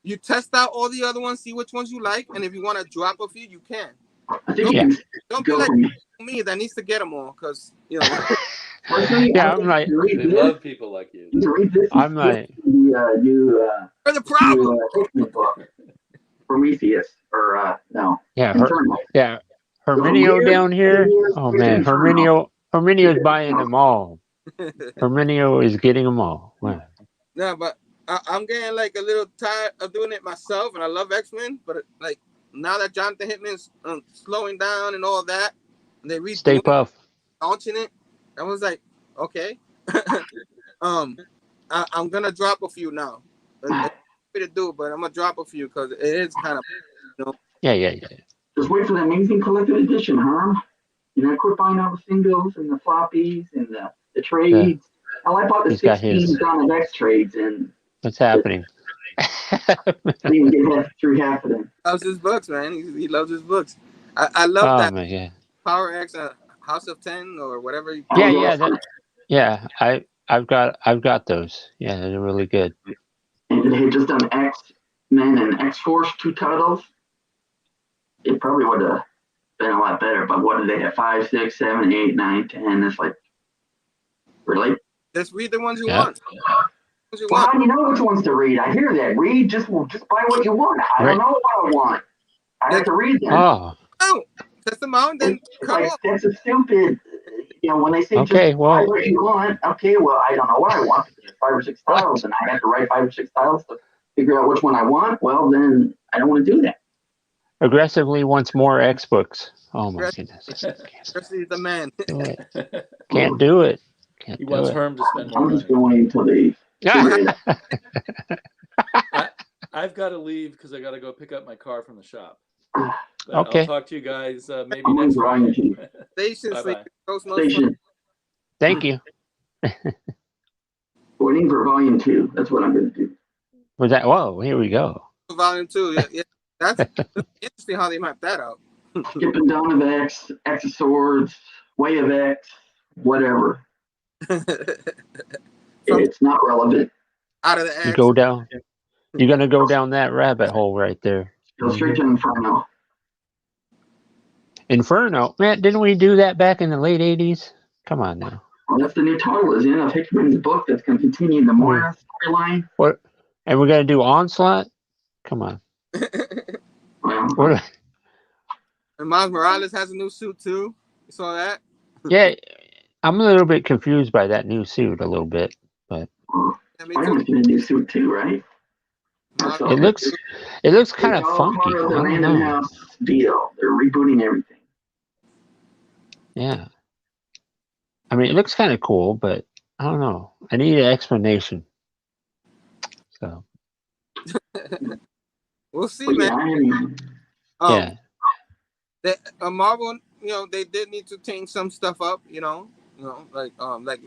You test out all the other ones, see which ones you like, and if you want to drop a few, you can. I think Yeah. you can Don't be go like from me that needs to get them all because personally, Yeah, I I'm think like, you read They this, love people like you. you can read this and I'm skip like, the new for the problem. Hickman book, Prometheus, or no, yeah, Inferno. Herminio Weird, down here. weird, Oh weird man, Inferno. Herminio's buying them all. Herminio is getting them all. Wow. No, but I'm getting like a little tired of doing it myself, and I love X-Men, but like now that Jonathan Hickman's slowing down and all that, and they Stay redoing puff. launching it, I was like, okay. I'm gonna drop a few now. It's to do, but I'm gonna drop a few because it is kind of, Yeah. Just wait for the Amazing Collected Edition, Herm. Quit buying all the singles and the floppies and the trades. Hell, I bought the He's got 16 his. Dawn of X trades and What's happening? didn't even get through half of them. loves his books, man. He loves his books. I love Oh that my god. Power X House of 10 or whatever. Yeah. I've got those. Yeah, they're really good. And if they had just done X-Men and X-Force, 2 titles, it probably would have been a lot better. But what did they have? 5, 6, 7, 8, 9, 10. It's like, really? Just read the ones you Yeah. want. Well, how do you know which ones to read? I hear that. Read, just buy what you want. I don't know what I want. I have to read them. Oh, Test them out and then It's cut like, off. that's a stupid, when they say Okay, just well- buy what you want. Okay, well, I don't know what I want. There's 5 or 6 titles, and I have to write 5 or 6 titles to figure out which one I want. Well, then I don't want to do that. aggressively wants more X books. Oh my goodness. Especially the man. Do it. Can't do it. Can't He do wants it. Herm to spend more I'm just money. going until they. I've got to leave because I got to go pick up my car from the shop. But Okay. I'll talk to you guys maybe I'm next drawing week. to Station Bye-bye. sleep. Ghost knows station. Thank you. Waiting for volume 2. That's what I'm going to do. Was that? Whoa, here we go. Volume 2. Yeah. That's interesting how they mapped that out. Skipping Dawn of X, X of Swords, Way of X, whatever. It's not relevant. Out of the You X. go down. You're gonna go down that rabbit hole right there. Go straight to Inferno. Inferno, man, didn't we do that back in the late '80s? Come on now. Well, that's the new title, is in of Hickman's book that's going to continue the Moira storyline. What? And we're gonna do Onslaught? Come on. Well, What? And Miles Morales has a new suit too. You saw that? Yeah, I'm a little bit confused by that new suit a little bit, but Yeah, me Spider-Man's too. going to do suit too, right? Miles- it looks kind of It's all funky. part of the I don't Random know. House deal. They're rebooting everything. Yeah. I mean, it looks kind of cool, but I don't know. I need an explanation. So We'll see, But yeah, man. I mean, yeah, Marvel, they did need to change some stuff up, like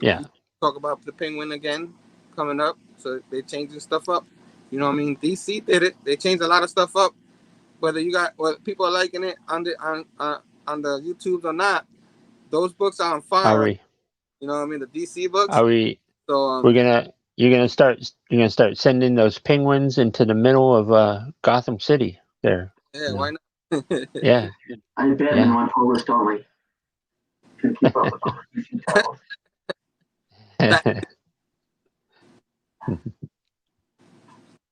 yeah. talk about the Penguin again coming up, so they changing stuff up. You know what I mean? DC did it. They changed a lot of stuff up. Whether people are liking it on the YouTubes or not, those books are on fire. Are right? we? You know what I mean? The DC books. Are we? So You're gonna start sending those penguins into the middle of Gotham City there. yeah, why not? Yeah. I bet Yeah. in my pull list only. Can keep up with all the DC titles.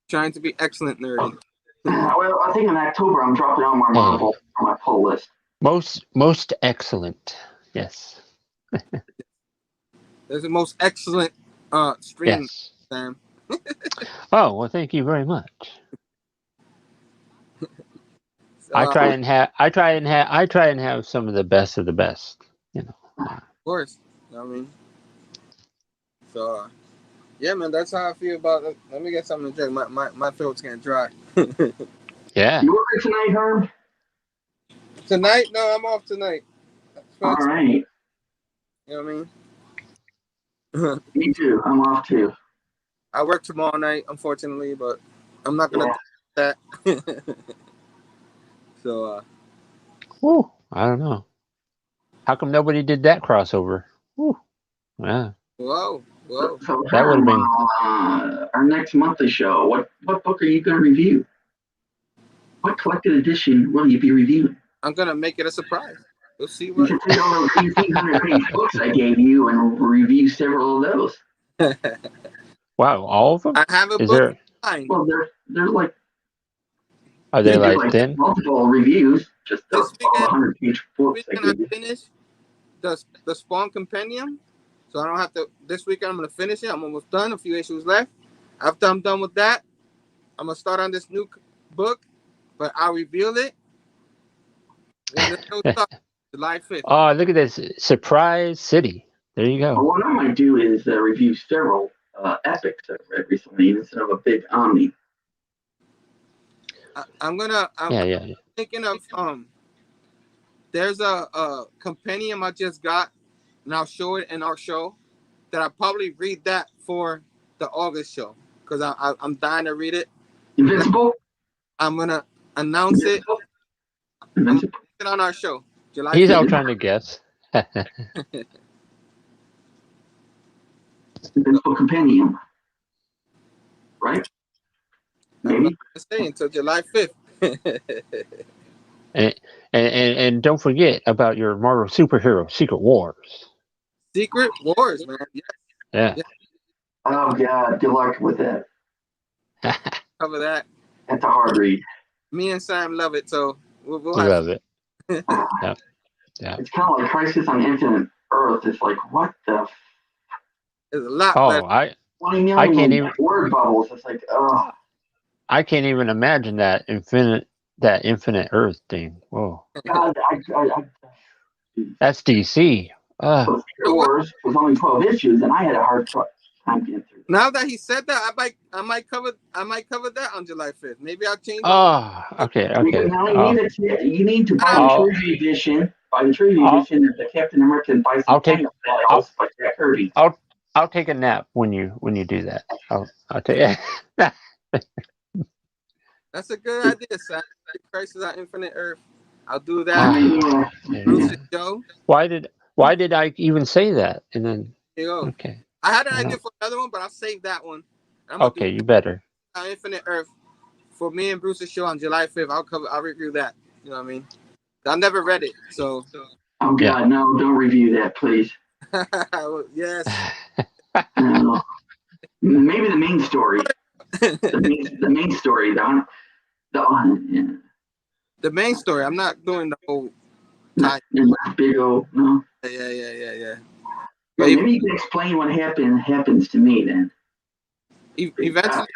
Trying to be excellent nerdy. Well, I think in October I'm dropping on my Marvel on my pull list. Most excellent. Yes. There's the most excellent stream, Yes. Sam. Oh well, thank you very much. I Of try and have some of the best of the best. You know. course. You know what I mean? So, yeah, man, that's how I feel about it. Let me get something to drink. My throat's getting dry. Yeah. You working tonight, Herb? Tonight? No, I'm off tonight. All right. You know what I mean? Me too. I'm off too. I work tomorrow night, unfortunately, but I'm not gonna do that. So, Whew, I don't know. How come nobody did that crossover? Whew. Yeah. whoa. So That would have been. our next monthly show. What book are you going to review? What collected edition will you be reviewing? I'm gonna make it a surprise. We'll see You what. can take all those 1,800-page books I gave you and review several of those. Wow, all of them? I have a Is book. there? Fine. Well, they're like Are they you do like thin? multiple reviews. Just This all weekend, 100-page books I I gave you. finished the Spawn Compendium, so I don't have to. This weekend, I'm gonna finish it. I'm almost done. A few issues left. After I'm done with that, I'm gonna start on this new book, but I'll reveal it when the show starts, July 5th. Oh, look at this. Surprise City. There you Well, go. what I might do is review several epics I've read recently instead of a big omni. I'm Yeah. thinking of there's a compendium I just got, and I'll show it in our show. That I'll probably read that for the August show because I'm dying to read it. Invincible? I'm gonna announce it. Invincible. It on our show, July He's 5th. out trying to guess. Invincible Compendium. Right? I'm not Maybe. gonna say until July 5th. And don't forget about your Marvel superhero Secret Wars. Secret Wars, man. Yeah. Oh, God. Good luck with that. Cover that. That's a hard read. Me and Sam love it, so we'll I have love it. Yeah. It's kind of like Crisis on Infinite Earth. It's like, what the? There's a lot Oh, better. 20 million I can't even. word bubbles. It's like, oh. I can't even imagine that infinite Earth thing. Whoa. God, That's DC. Secret Wars was only 12 issues, and I had a hard time getting through. Now that he said that, I might cover that on July 5th. Maybe I'll change. Oh, okay. You need to buy the Treasury edition. Buy the Treasury edition of the Captain America Bicentennial Files by Jack Kirby. I'll take a nap when you do that. I'll take it. That's a good idea, Sam. Crisis on Infinite Earth. I'll do that. Bruce's show. Why did I even say that? And then okay. I had an idea for another one, but I'll save that one. Okay, you better. Infinite Earth for me and Bruce's show on July 5th. I'll review that. You know what I mean? I never read it, so. Oh God, no! Don't review that, please. Yes. No. Maybe the main story. the main story, The main story. I'm not doing the whole. Big old no. Yeah. Maybe you can explain what happens to me then. Eventually,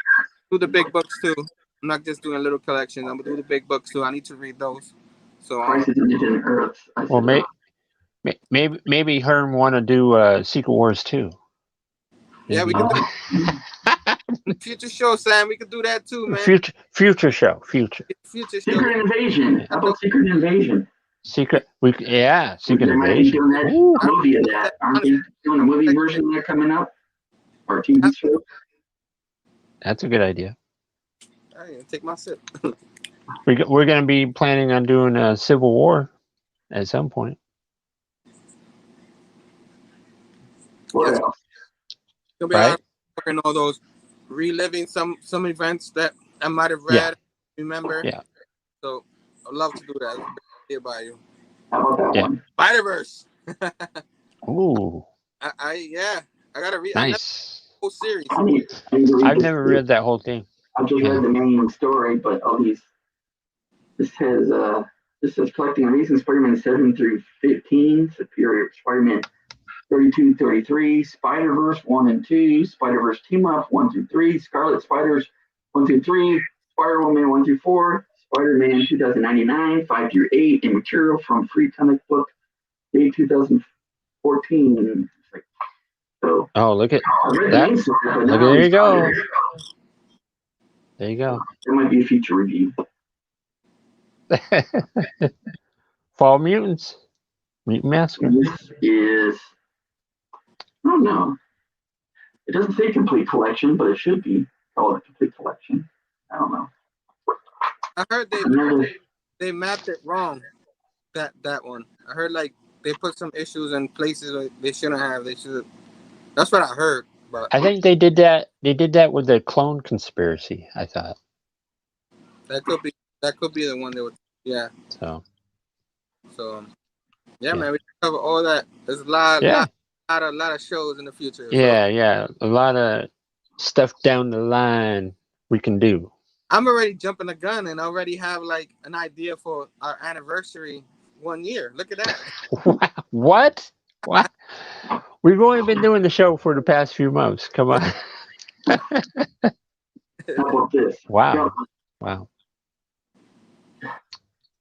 do the big books too. I'm not just doing little collections. I'm gonna do the big books too. I need to read those. So. Crisis on Infinite Earth. Well, maybe Herm want to do Secret Wars too. Yeah, we can do future show, Sam. We could do that too, man. Future show. Secret Invasion. How about Secret Invasion? Secret Invasion. Doing that movie of that. Aren't they doing a movie version of that coming up? Or a TV show? That's a good idea. I didn't take my sip. We're going to be planning on doing a Civil War at some point. What else? There'll be a lot of all those reliving some events that I might have read, remember. Yeah. So I'd love to do that. Here by you. How about that one? Spider-Verse. Ooh. I gotta read. Nice. The whole series. I've never read that whole thing. I just read the main story, but this has This is collecting Amazing Spider-Man 7 through 15, Superior Spider-Man 32, 33, Spider-Verse 1 and 2, Spider-Verse Team Up 1 through 3, Scarlet Spiders 1 through 3, Spider-Woman 1 through 4, Spider-Man 2099 5 through 8, and material from Free Comic Book Day 2014. So, Oh, look at I read the that. main story, but Look, now there I'm you go. excited. There you go. There might be a future review. Fall Mutants. Mutant Massacre. This is, I don't know. It doesn't say complete collection, but it should be called a complete collection. I don't know. I heard Another, they mapped it wrong. That one. I heard like they put some issues in places like they shouldn't have. They should. That's what I heard. But I think they did that. They did that with the clone conspiracy. I thought that could be the one they would. Yeah. so. So yeah, man, we can cover all that. There's a lot of shows in the future. Yeah. A lot of stuff down the line we can do. I'm already jumping the gun and already have like an idea for our anniversary 1 year. Look at that. What? What? We've only been doing the show for the past few months. Come on. how about this? Wow.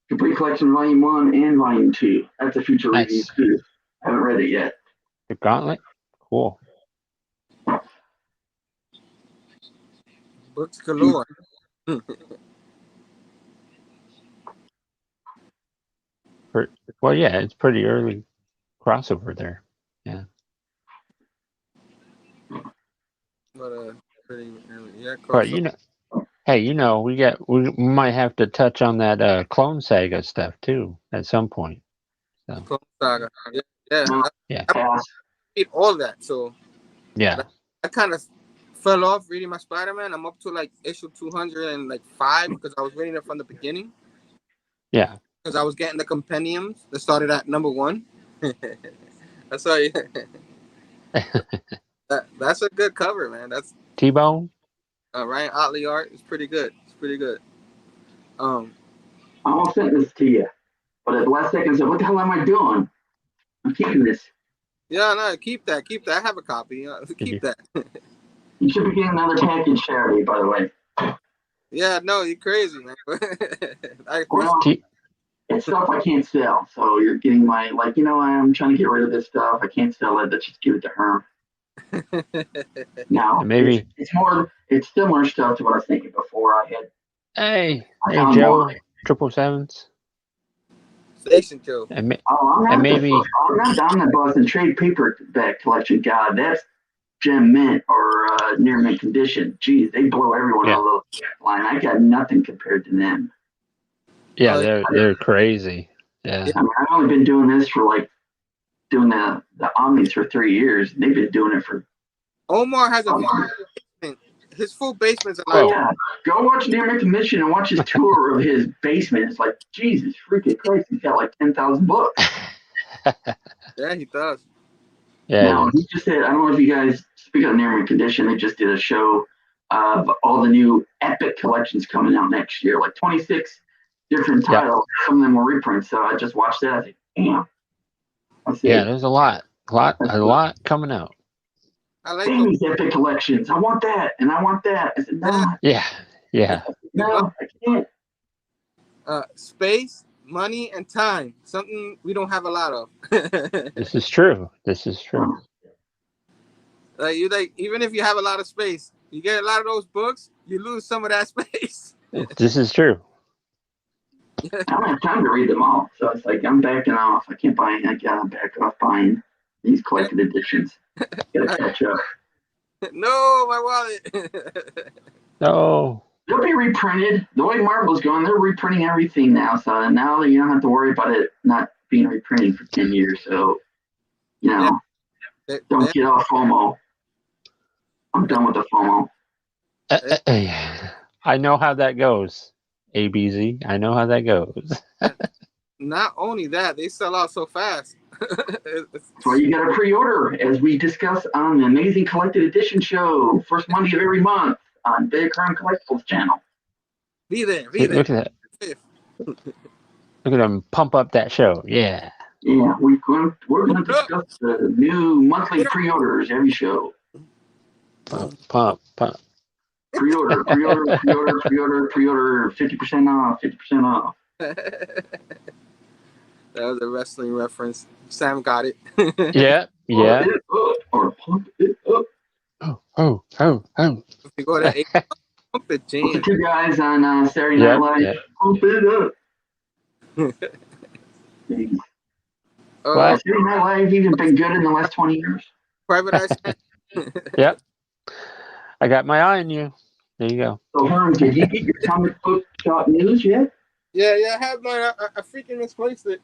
Complete Collection Volume 1 and Volume 2. That's a future Nice. review too. I haven't read it yet. The Gauntlet? Cool. Books galore. Well, yeah, it's pretty early crossover there. Yeah. But pretty early. Yeah, But we might have to touch on that Clone Saga stuff too at some point. So. Clone Saga. Yeah. Pass. Read all that. So yeah, I kind of fell off reading my Spider-Man. I'm up to like issue 205 because I was reading it from the beginning. Yeah. Because I was getting the compendiums that started at number 1. That's how you. That's a good cover, man. That's T-Bone. Ryan Otley art is pretty good. It's pretty good. I almost sent this to you, but at the last second I said, "What the hell am I doing? I'm keeping this." Yeah, no, keep that. I have a copy. Keep that. You should be getting another package Saturday, by the way. Yeah, no, you're crazy, man. It's stuff I can't sell, so you're getting my I'm trying to get rid of this stuff. I can't sell it. Let's just give it to Herm. Now maybe it's similar stuff to what I was thinking before. Hey, Joe, 777s. Station Joe. I'm not the Boston trade paperback collection. God, that's gem mint or near mint condition. Geez, they blow everyone out of the line. I got nothing compared to them. Yeah, they're crazy. Yeah. I mean, I've only been doing this for doing the Omnis for 3 years. They've been doing it for. Omar has his full basement's like. Oh yeah, go watch Near Mint Condition and watch his tour of his basement. It's like Jesus freaking Christ, he's got like 10,000 books. Yeah, he does. Yeah. Now, he just said, I don't know if you guys speak of Near Mint Condition. They just did a show of all the new epic collections coming out next year, like 26 different titles. Yep. Some of them were reprints. So I just watched that. I think, damn. There's a lot coming out. I like these epic collections. I want that, and I want that. I said, no. Yeah. No, I can't. Space, money, and time. Something we don't have a lot of. This is true. Even if you have a lot of space, you get a lot of those books, you lose some of that space. This is true. I don't have time to read them all, so it's like I'm backing off. I can't buy. I gotta back off buying these collected editions. Gotta catch up. No, my wallet. No. They'll be reprinted. The way Marvel's going, they're reprinting everything now. So now you don't have to worry about it not being reprinted for 10 years. So, don't get off FOMO. I'm done with the FOMO. I know how that goes. ABZ. I know how that goes. Not only that, they sell out so fast. So you got to pre-order, as we discuss on the Amazing Collected Edition show, first Monday of every month on Big Crime Collectibles channel. Be there. Look at that. Look Look at them pump up that show. Yeah. Yeah, we're going to discuss the new monthly pre-orders every show. Pump. Pre-order, 50% off, 50% off. That was a wrestling reference. Sam got it. Yeah. Yeah. Pump it up or pump it up. Oh. If you go to pump it, The James. two guys on Saturday Night Live, pump it up. What? Saturday Night Live even been good in the last 20 years. Private Eye. Yep. I got my eye on you. There you go. So, Herm, did you get your comic book shop news yet? Yeah, I have mine. I freaking misplaced it.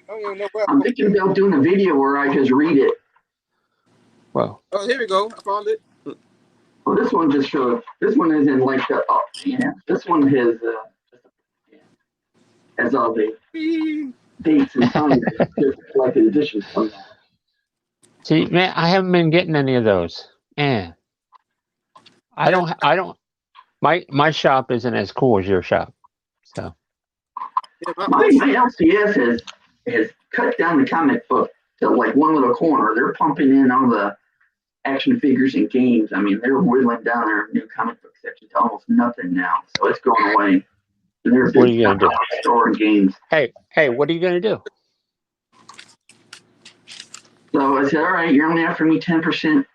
I don't even know where. I'm thinking about doing a video where I just read it. Well. Oh, here we go. I found it. Well, this one just shows. This one isn't like the. Oh, yeah. This one has all the dates and times, just like the editions come out. See, man, I haven't been getting any of those. Man, I don't. My shop isn't as cool as your shop, so. Yeah, My LCS has cut down the comic book to like one little corner. They're pumping in all the action figures and games. I mean, they're whittling down their new comic book section to almost nothing now. So it's going away. And they're a What are big you gonna do? store in games. Hey, what are you gonna do? So I said, all right, you're only after me 10%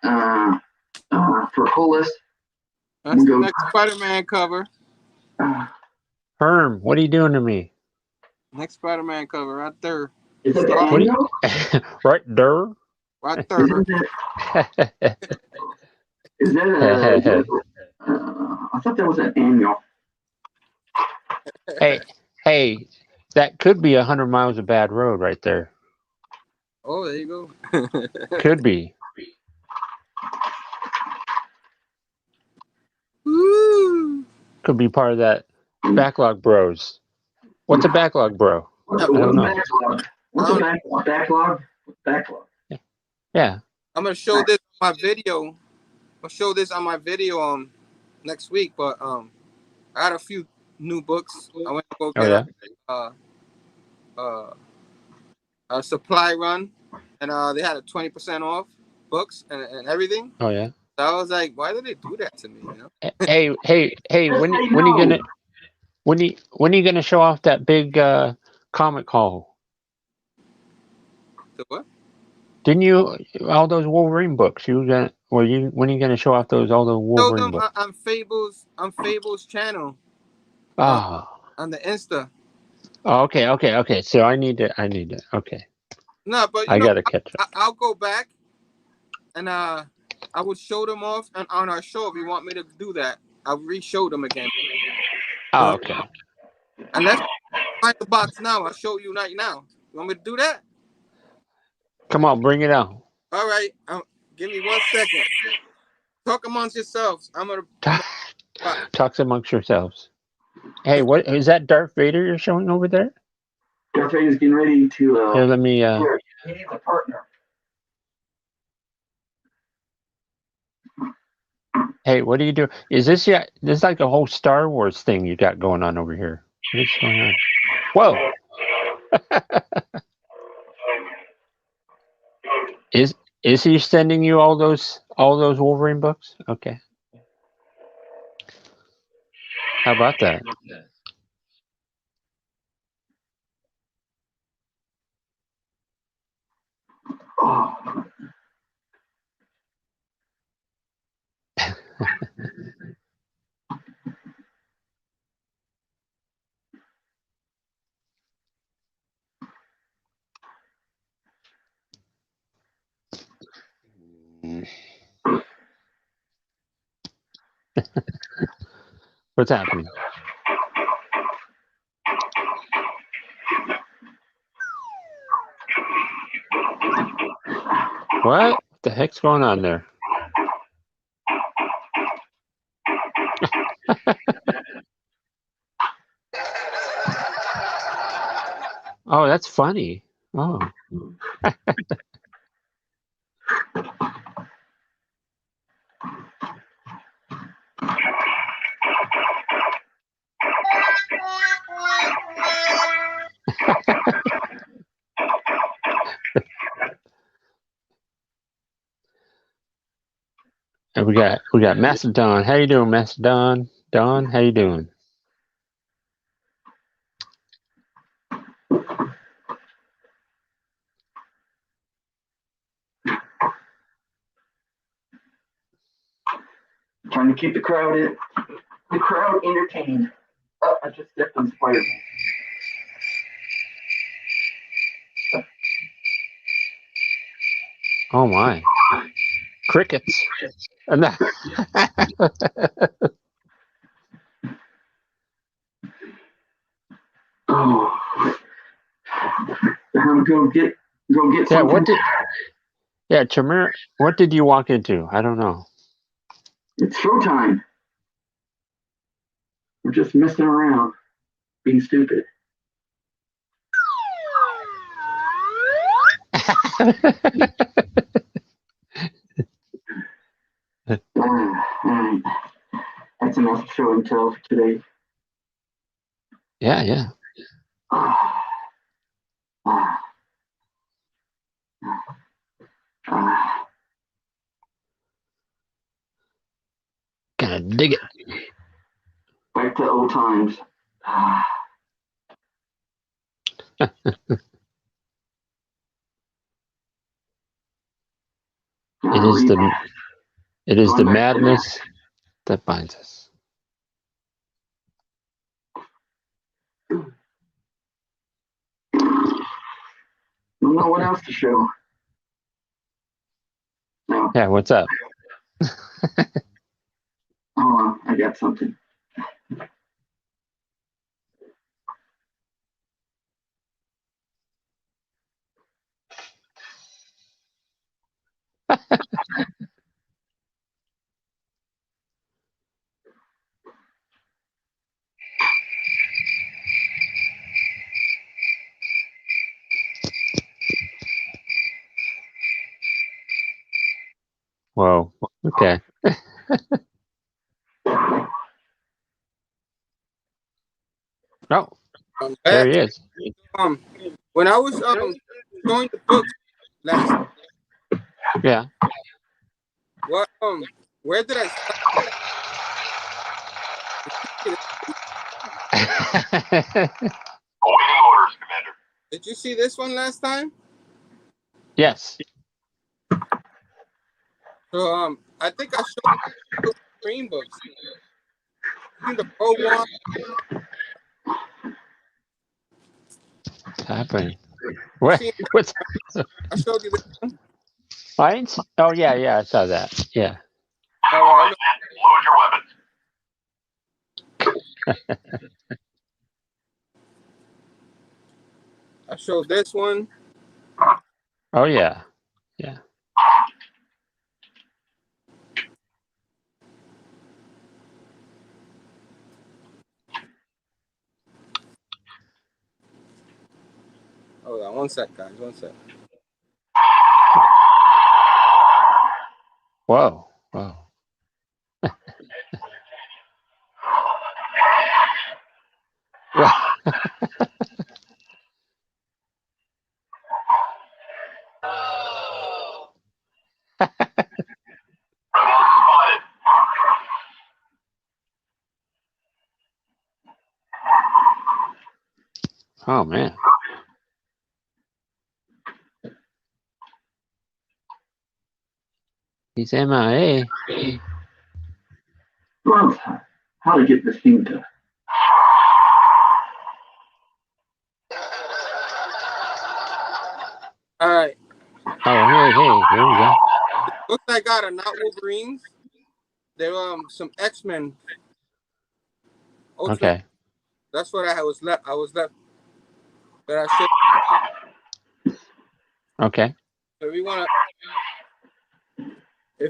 for a full list. That's the next Spider-Man cover. Herm, what are you doing to me? Next Spider-Man cover right there. Is that the annual? Right there. Right there. Is that I thought that was an annual. Hey, that could be 100 miles of bad road right there. Oh, there you go. Could be. Woo! Could be part of that backlog bros. What's a backlog bro? What's a backlog? Backlog. Yeah. I'm gonna show this on my video. I'll show this on my video next week. But I had a few new books. I went to go get a supply run, and they had a 20% off books and everything. Oh yeah. So I was like, why did they do that to me? You know? Hey, when are you gonna show off that big comic haul? The what? Didn't you all those Wolverine books? When are you gonna show off all the Wolverine books? On Fable's channel. Ah. On the Insta. Oh, okay. So I need to. Okay. No, but I gotta catch up. I'll go back, and I would show them off on our show if you want me to do that. I'll re-show them again. Oh, okay. And let's find the box now. I'll show you right now. You want me to do that? Come on, bring it on. All right. Give me 1 second. Talk amongst yourselves. I'm gonna talk amongst yourselves. Hey, what is that Darth Vader you're showing over there? Darth Vader's getting ready to. Here, let me. He needs a partner. Hey, what do you do? Is this yet? This is like a whole Star Wars thing you got going on over here. What's going on? Whoa! Is he sending you all those Wolverine books? Okay. How about that? Oh. What's happening? What the heck's going on there? Oh, that's funny. Oh. got Mastodon. How you doing, Mastodon? Don, how you doing? Trying to keep the crowd entertained. Oh, I just stepped on Spider-Man. Oh my. Crickets. No. Oh, go get Yeah, something. Tamir, what did you walk into? I don't know. It's showtime. We're just messing around, being stupid. All right. That's enough show and tell for today. Yeah. Ah, ah, ah. Gonna dig it. Back to old times. Ah. It is the madness that binds us. Don't know what else to show. No. Yeah, what's up? Hold on, I got something. Whoa. Okay. Oh, there he is. When I was showing the books last, Yeah. what where did I start? Awaiting orders, Commander. Did you see this one last time? Yes. So I think I showed you green books. You the Pro one. What's happening? What? See, What's I showed you this one. I didn't see, oh yeah, I saw that. Yeah. All right. Load your weapons. I showed this one. Oh yeah. Yeah. Hold on, one sec, guys. One sec. Whoa. Oh man. He's MIA. Well, how to get this thing to. All right. Oh hey, here we go. Books I got are not Wolverines. They're some X-Men. Ultimate. Okay. That's what I was left. But I should. Okay. So if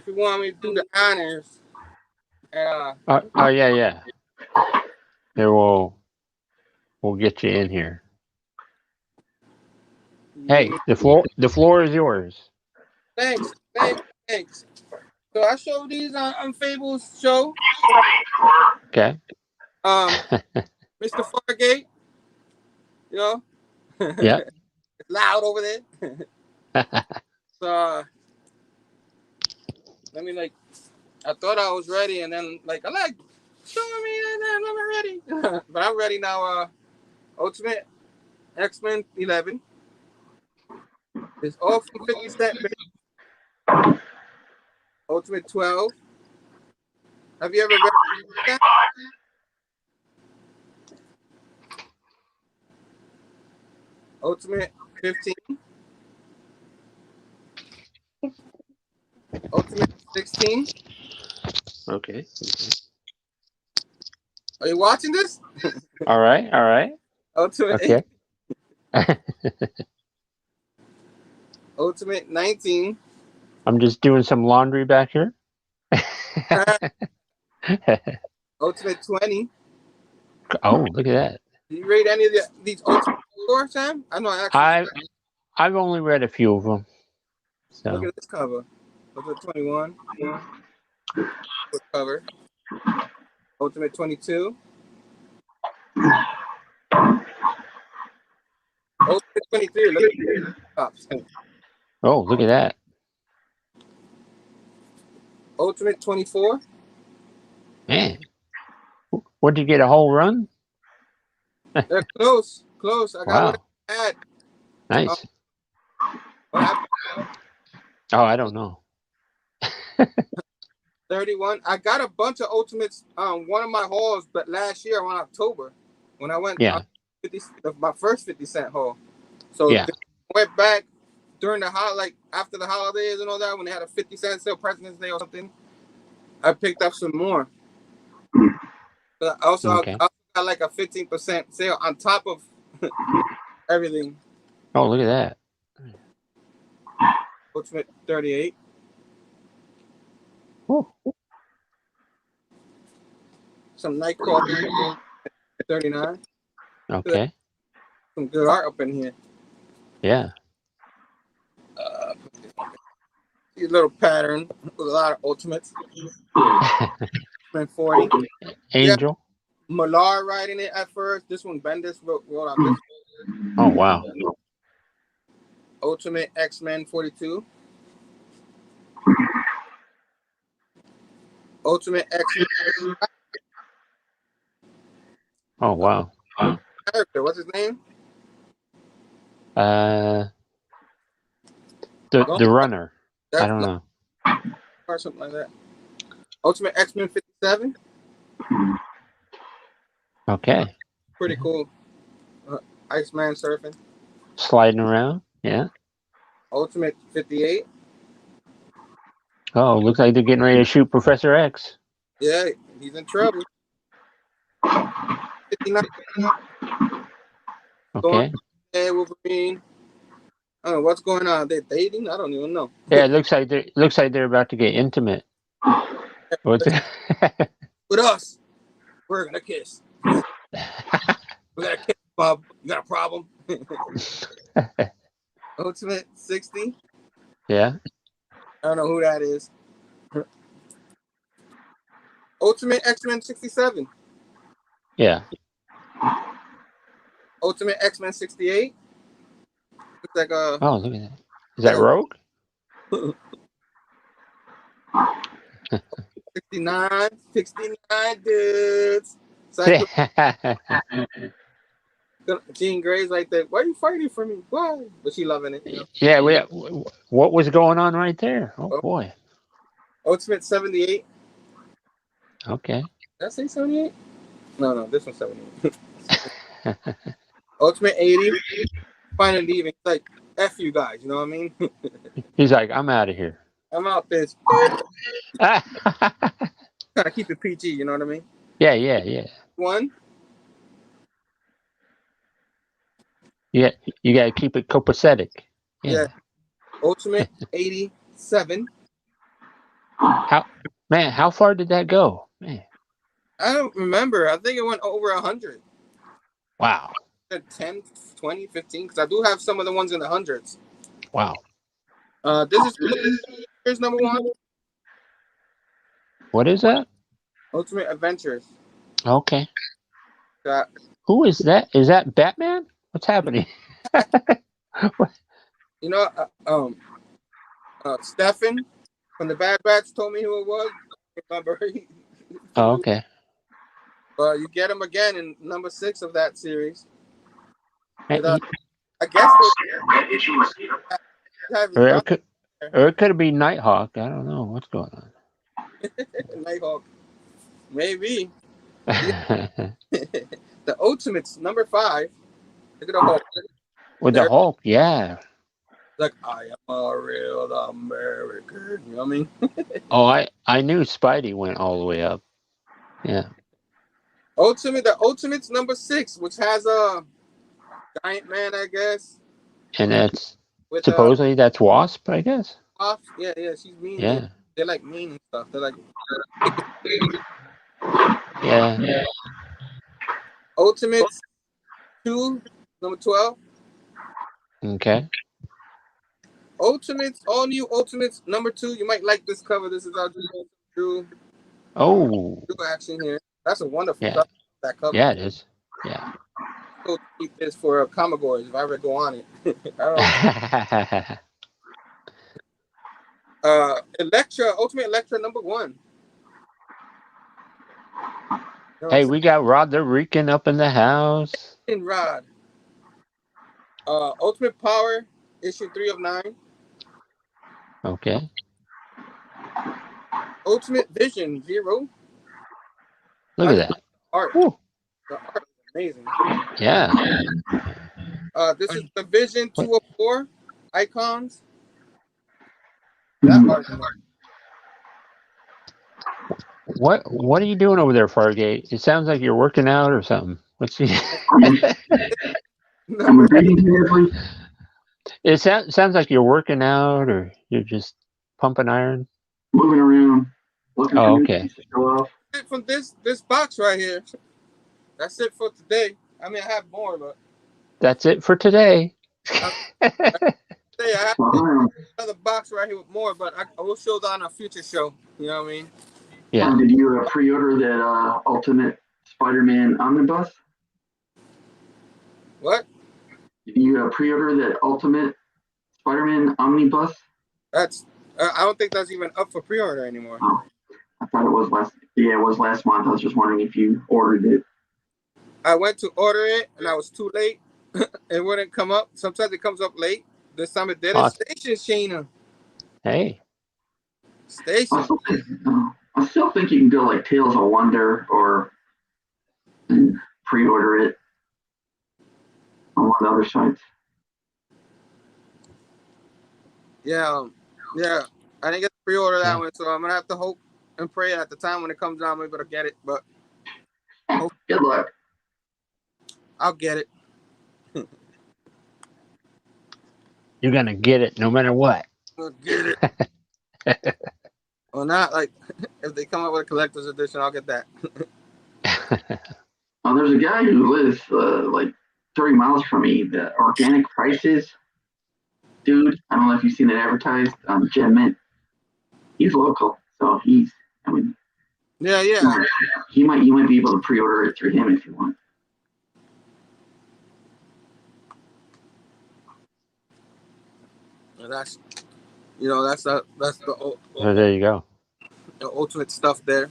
you want me to do the honors, Oh yeah. Here we'll get you in here. Hey, the floor is yours. Thanks. So I showed these on Fable's show. Okay. Mr. Fargate, you know. Yeah. It's loud over there. So let me I thought I was ready, and then like I'm like, show me that I'm not ready. But I'm ready now. Ultimate X-Men 11. It's all from 50 Cent. Ultimate 12. Have you ever read that? Ultimate 15. Ultimate 16. Okay. Are you watching this? All right. All right. Ultimate Okay. 8. Ultimate 19. I'm just doing some laundry back here. Ultimate 20. Oh, look at that. Did you rate any of these Ultimate before, Sam? I know I actually. I've only read a few of them. So Look at this cover. Ultimate 21. Good cover. Ultimate 22. Ultimate 23. Look at the tops. oh, look at that. Ultimate 24. Man. What did you get, a whole run? They're close. Close. I got Wow. what I had. Nice. What happened? Oh, I don't know. 31. I got a bunch of Ultimates. One of my hauls, but last year around October, when I went, Yeah. 50, my first 50 Cent haul. So Yeah. went back during the like after the holidays and all that, when they had a 50 Cent sale, President's Day or something. I picked up some more. But also, Okay. I got like a 15% sale on top of everything. Oh, look at that. Ultimate 38. Ooh. Some Nightcrawler 39. Okay. Some good art up in here. Yeah. See a little pattern with a lot of Ultimates. 40. Angel. Yeah, Millar writing it at first. This one Bendis wrote on this. Oh, wow. Ultimate X-Men 42. Ultimate X-Men. Oh, wow. Character, what's his name? The runner. I don't know. Or something like that. Ultimate X-Men 57. Okay. Pretty cool. Iceman surfing. Sliding around. Yeah. Ultimate 58. Oh, looks like they're getting ready to shoot Professor X. Yeah, he's in trouble. 59. Okay. Hey, Wolverine. I don't know what's going on. They're dating? I don't even know. Yeah, it looks like they're about to get intimate. What's it? With us, we're gonna kiss. We're gonna kiss, Bob. You got a problem? Ultimate 60. Yeah. I don't know who that is. Ultimate X-Men 67. Yeah. Ultimate X-Men 68. Looks like a. Oh, look at that. Is that Rogue? 69 dudes. Jean Grey's like that. Why are you fighting for me? Why? But she loving it. You know? Yeah. What was going on right there? Oh boy. Ultimate 78. Okay. Did I say 78? No, this one's 78. Ultimate 80. Finally leaving. It's like, F you guys, you know what I mean? He's like, I'm out of here. I'm out, bitch. Trying to keep it PG, you know what I mean? Yeah. One. Yeah, you gotta keep it copacetic. Yeah. Ultimate 87. How far did that go? Man. I don't remember. I think it went over 100. Wow. 10, 20, 15, because I do have some of the ones in the hundreds. Wow. This is number 1. What is that? Ultimate Adventures. Okay. Who is that? Is that Batman? What's happening? You know, Stefan from the Bad Batch told me who it was. remember. Oh, okay. But you get him again in number 6 of that series. Hey, And, I guess they have or it could be Nighthawk. I don't know what's going on. Nighthawk. Maybe. Yeah. The Ultimates, number 5. Look at the Hulk. With the Hulk, yeah. Like, I am a real American. You know what I mean? Oh, I knew Spidey went all the way up. Yeah. The Ultimates number 6, which has a giant man, I guess. And that's With supposedly that's Wasp, I guess. yeah, she's mean. Yeah. They're like mean and stuff. They're like Yeah. Ultimates 2, number 12. Okay. Ultimates, all new Ultimates number 2. You might like this cover. This is our Drew Oh. action here. That's a wonderful Yeah. cover. That cover. Yeah, it is. Yeah. I'll keep this for Commodores if I ever go on it. Electra, Ultimate Electra number 1. Hey, we got Rod the Rican up in the house. Rod. Ultimate Power, issue 3 of 9. Okay. Ultimate Vision 0. Look at that. Art. Woo. The art is amazing. Yeah. This is the Vision 2 of 4 icons. Mhm. That art. What are you doing over there, Fargate? It sounds like you're working out or something. What's he? I'm reading carefully. It sounds like you're working out or you're just pumping iron. Moving around. Looking Oh, for okay. new pieces to go off. From this box right here. That's it for today. I mean, I have more, but That's it for today. I have another box right here with more, but I will show that on a future show. You know what I mean? Yeah. Did you pre-order that Ultimate Spider-Man Omnibus? What? Did you pre-order that Ultimate Spider-Man Omnibus? That's I don't think that's even up for pre-order anymore. Oh, I thought it was last. Yeah, it was last month. I was just wondering if you ordered it. I went to order it and I was too late. It wouldn't come up. Sometimes it comes up late. This time it did. Awesome. Station, Sheena. Hey. Station. I still think you can go like Tales of Wonder or pre-order it on one of the other sites. Yeah. I didn't get to pre-order that one, so I'm gonna have to hope and pray at the time when it comes out, I'm able to get it. But good luck. I'll get it. You're gonna get it no matter what. I'll get it. Or not, like if they come up with a collector's edition, I'll get that. There's a guy who lives like 30 miles from me. The Organic Prices dude. I don't know if you've seen it advertised on Gem Mint. He's local, so he's. I mean. Yeah. You might be able to pre-order it through him if you want. And that's the Oh, there you go. The ultimate stuff there.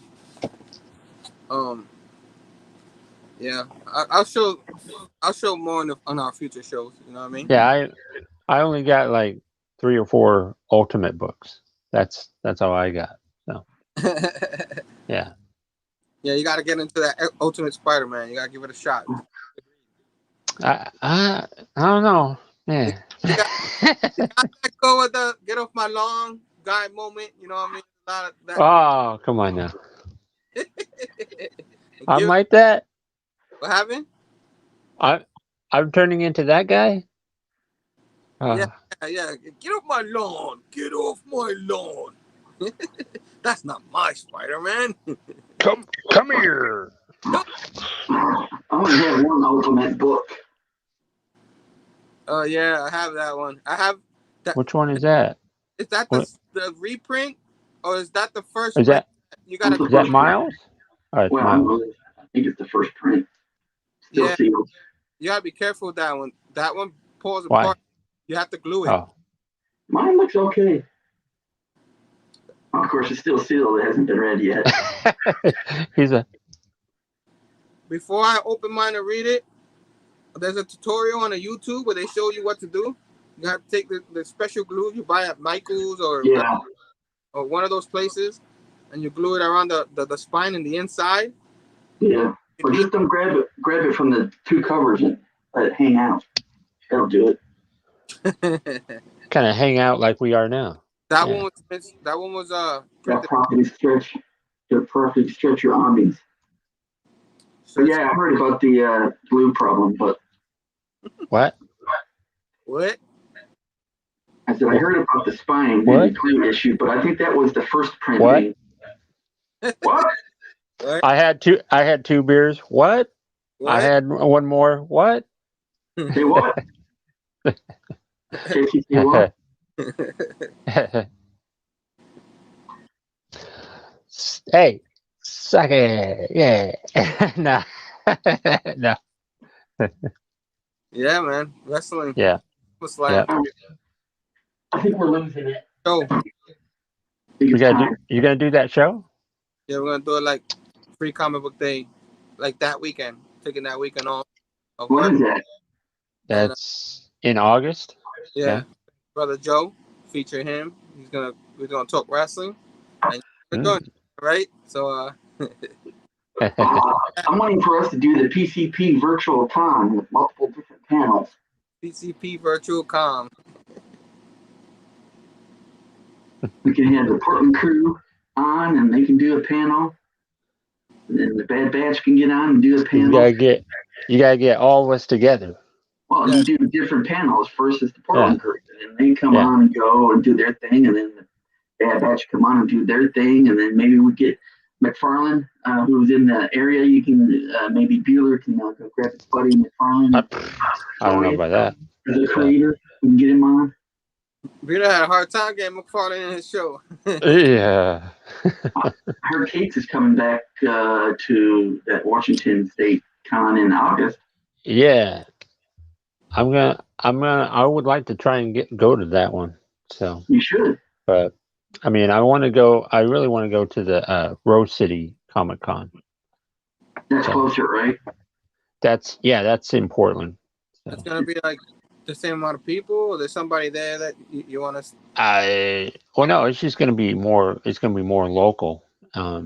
Yeah, I'll show more on our future shows. You know what I mean? Yeah, I only got like 3 or 4 Ultimate books. That's all I got. So yeah. Yeah, you got to get into that Ultimate Spider-Man. You got to give it a shot. I don't know. Yeah. You got to go with the get off my lawn guy moment. You know what I mean? A lot of that. Oh, come on now. I'm like that. What happened? I'm turning into that guy. Yeah. Get off my lawn. Get off my lawn. That's not my Spider-Man. Come here. I only have one Ultimate book. Oh yeah, I have that one. I have that. Which one is that? Is that the reprint, or is that the first? Is that you gotta? Is that Miles? Oh, it's Miles. I think it's the first print. Still sealed. You gotta be careful with that one. That one pulls Why? apart. You have to glue it. Oh. Mine looks okay. Of course, it's still sealed. It hasn't been read yet. He's a Before I open mine and read it, there's a tutorial on a YouTube where they show you what to do. You have to take the special glue you buy at Michael's or one of those places, and you glue it around the spine and the inside. Yeah. Or just don't grab it from the two covers and let it hang out. That'll do it. kind of hang out like we are now. That Yeah. one was That printed. properly stretch your armies. So yeah, I heard about the glue problem, but What? What? I said I heard about the spine What? and the glue issue, but I think that was the first What? printing. What? I had two beers. What? I had one more. What? Say what? JC, say what? Hey, suck it. Yeah. No. No. Yeah, man. Wrestling. Yeah. Was like, I think we're losing it. oh, You gonna do that show? yeah, we're gonna do it like free comic book day, like that weekend. Taking that weekend off. What is that? That's in August. Yeah. Brother Joe, feature him. We're gonna talk wrestling. And we're doing it, right? So I'm waiting for us to do the PCP virtual con with multiple different panels. PCP Virtual Com. We can have the Portland crew on, and they can do a panel. And then the Bad Batch can get on and do a panel. You gotta get all of us together. Well, you do different panels. First is the Portland crew, and then they come on and go and do their thing, and then the Bad Batch come on and do their thing, and then maybe we get McFarlane, who's in the area. You can maybe Bueller can go grab his buddy McFarlane. I don't know about that. As a creator, we can get him on. Bueller had a hard time getting McFarlane in his show. Yeah. I heard Cates is coming back to that Washington State con in August. Yeah. I would like to try and go to that one. So you should. But I mean, I really want to go to the Rose City Comic Con. That's closer, right? That's in Portland. So. It's gonna be like the same amount of people, or there's somebody there that you want to? Well, no, it's just gonna be more. It's gonna be more local, a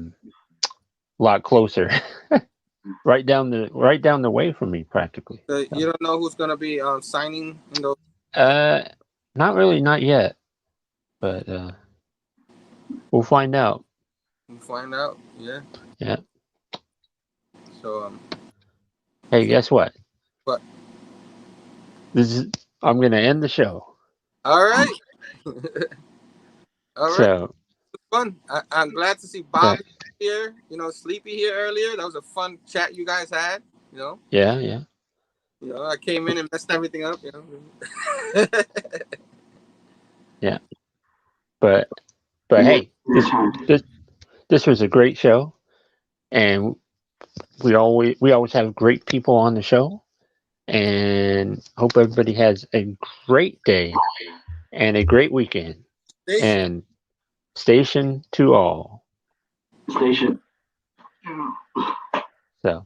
lot closer, right down the way from me, practically. So you don't know who's gonna be signing in those? Not really, not yet, but we'll find out. We'll find out. Yeah. Yeah. So hey, guess what? What? I'm gonna end the show. All right. All right. So fun. I'm glad to see Bob here. Sleepy here earlier. That was a fun chat you guys had. Yeah. I came in and messed everything up. Yeah. But hey, this was a great show, and we always have great people on the show, and hope everybody has a great day and a great weekend. And station to all. Station. So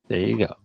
there you go.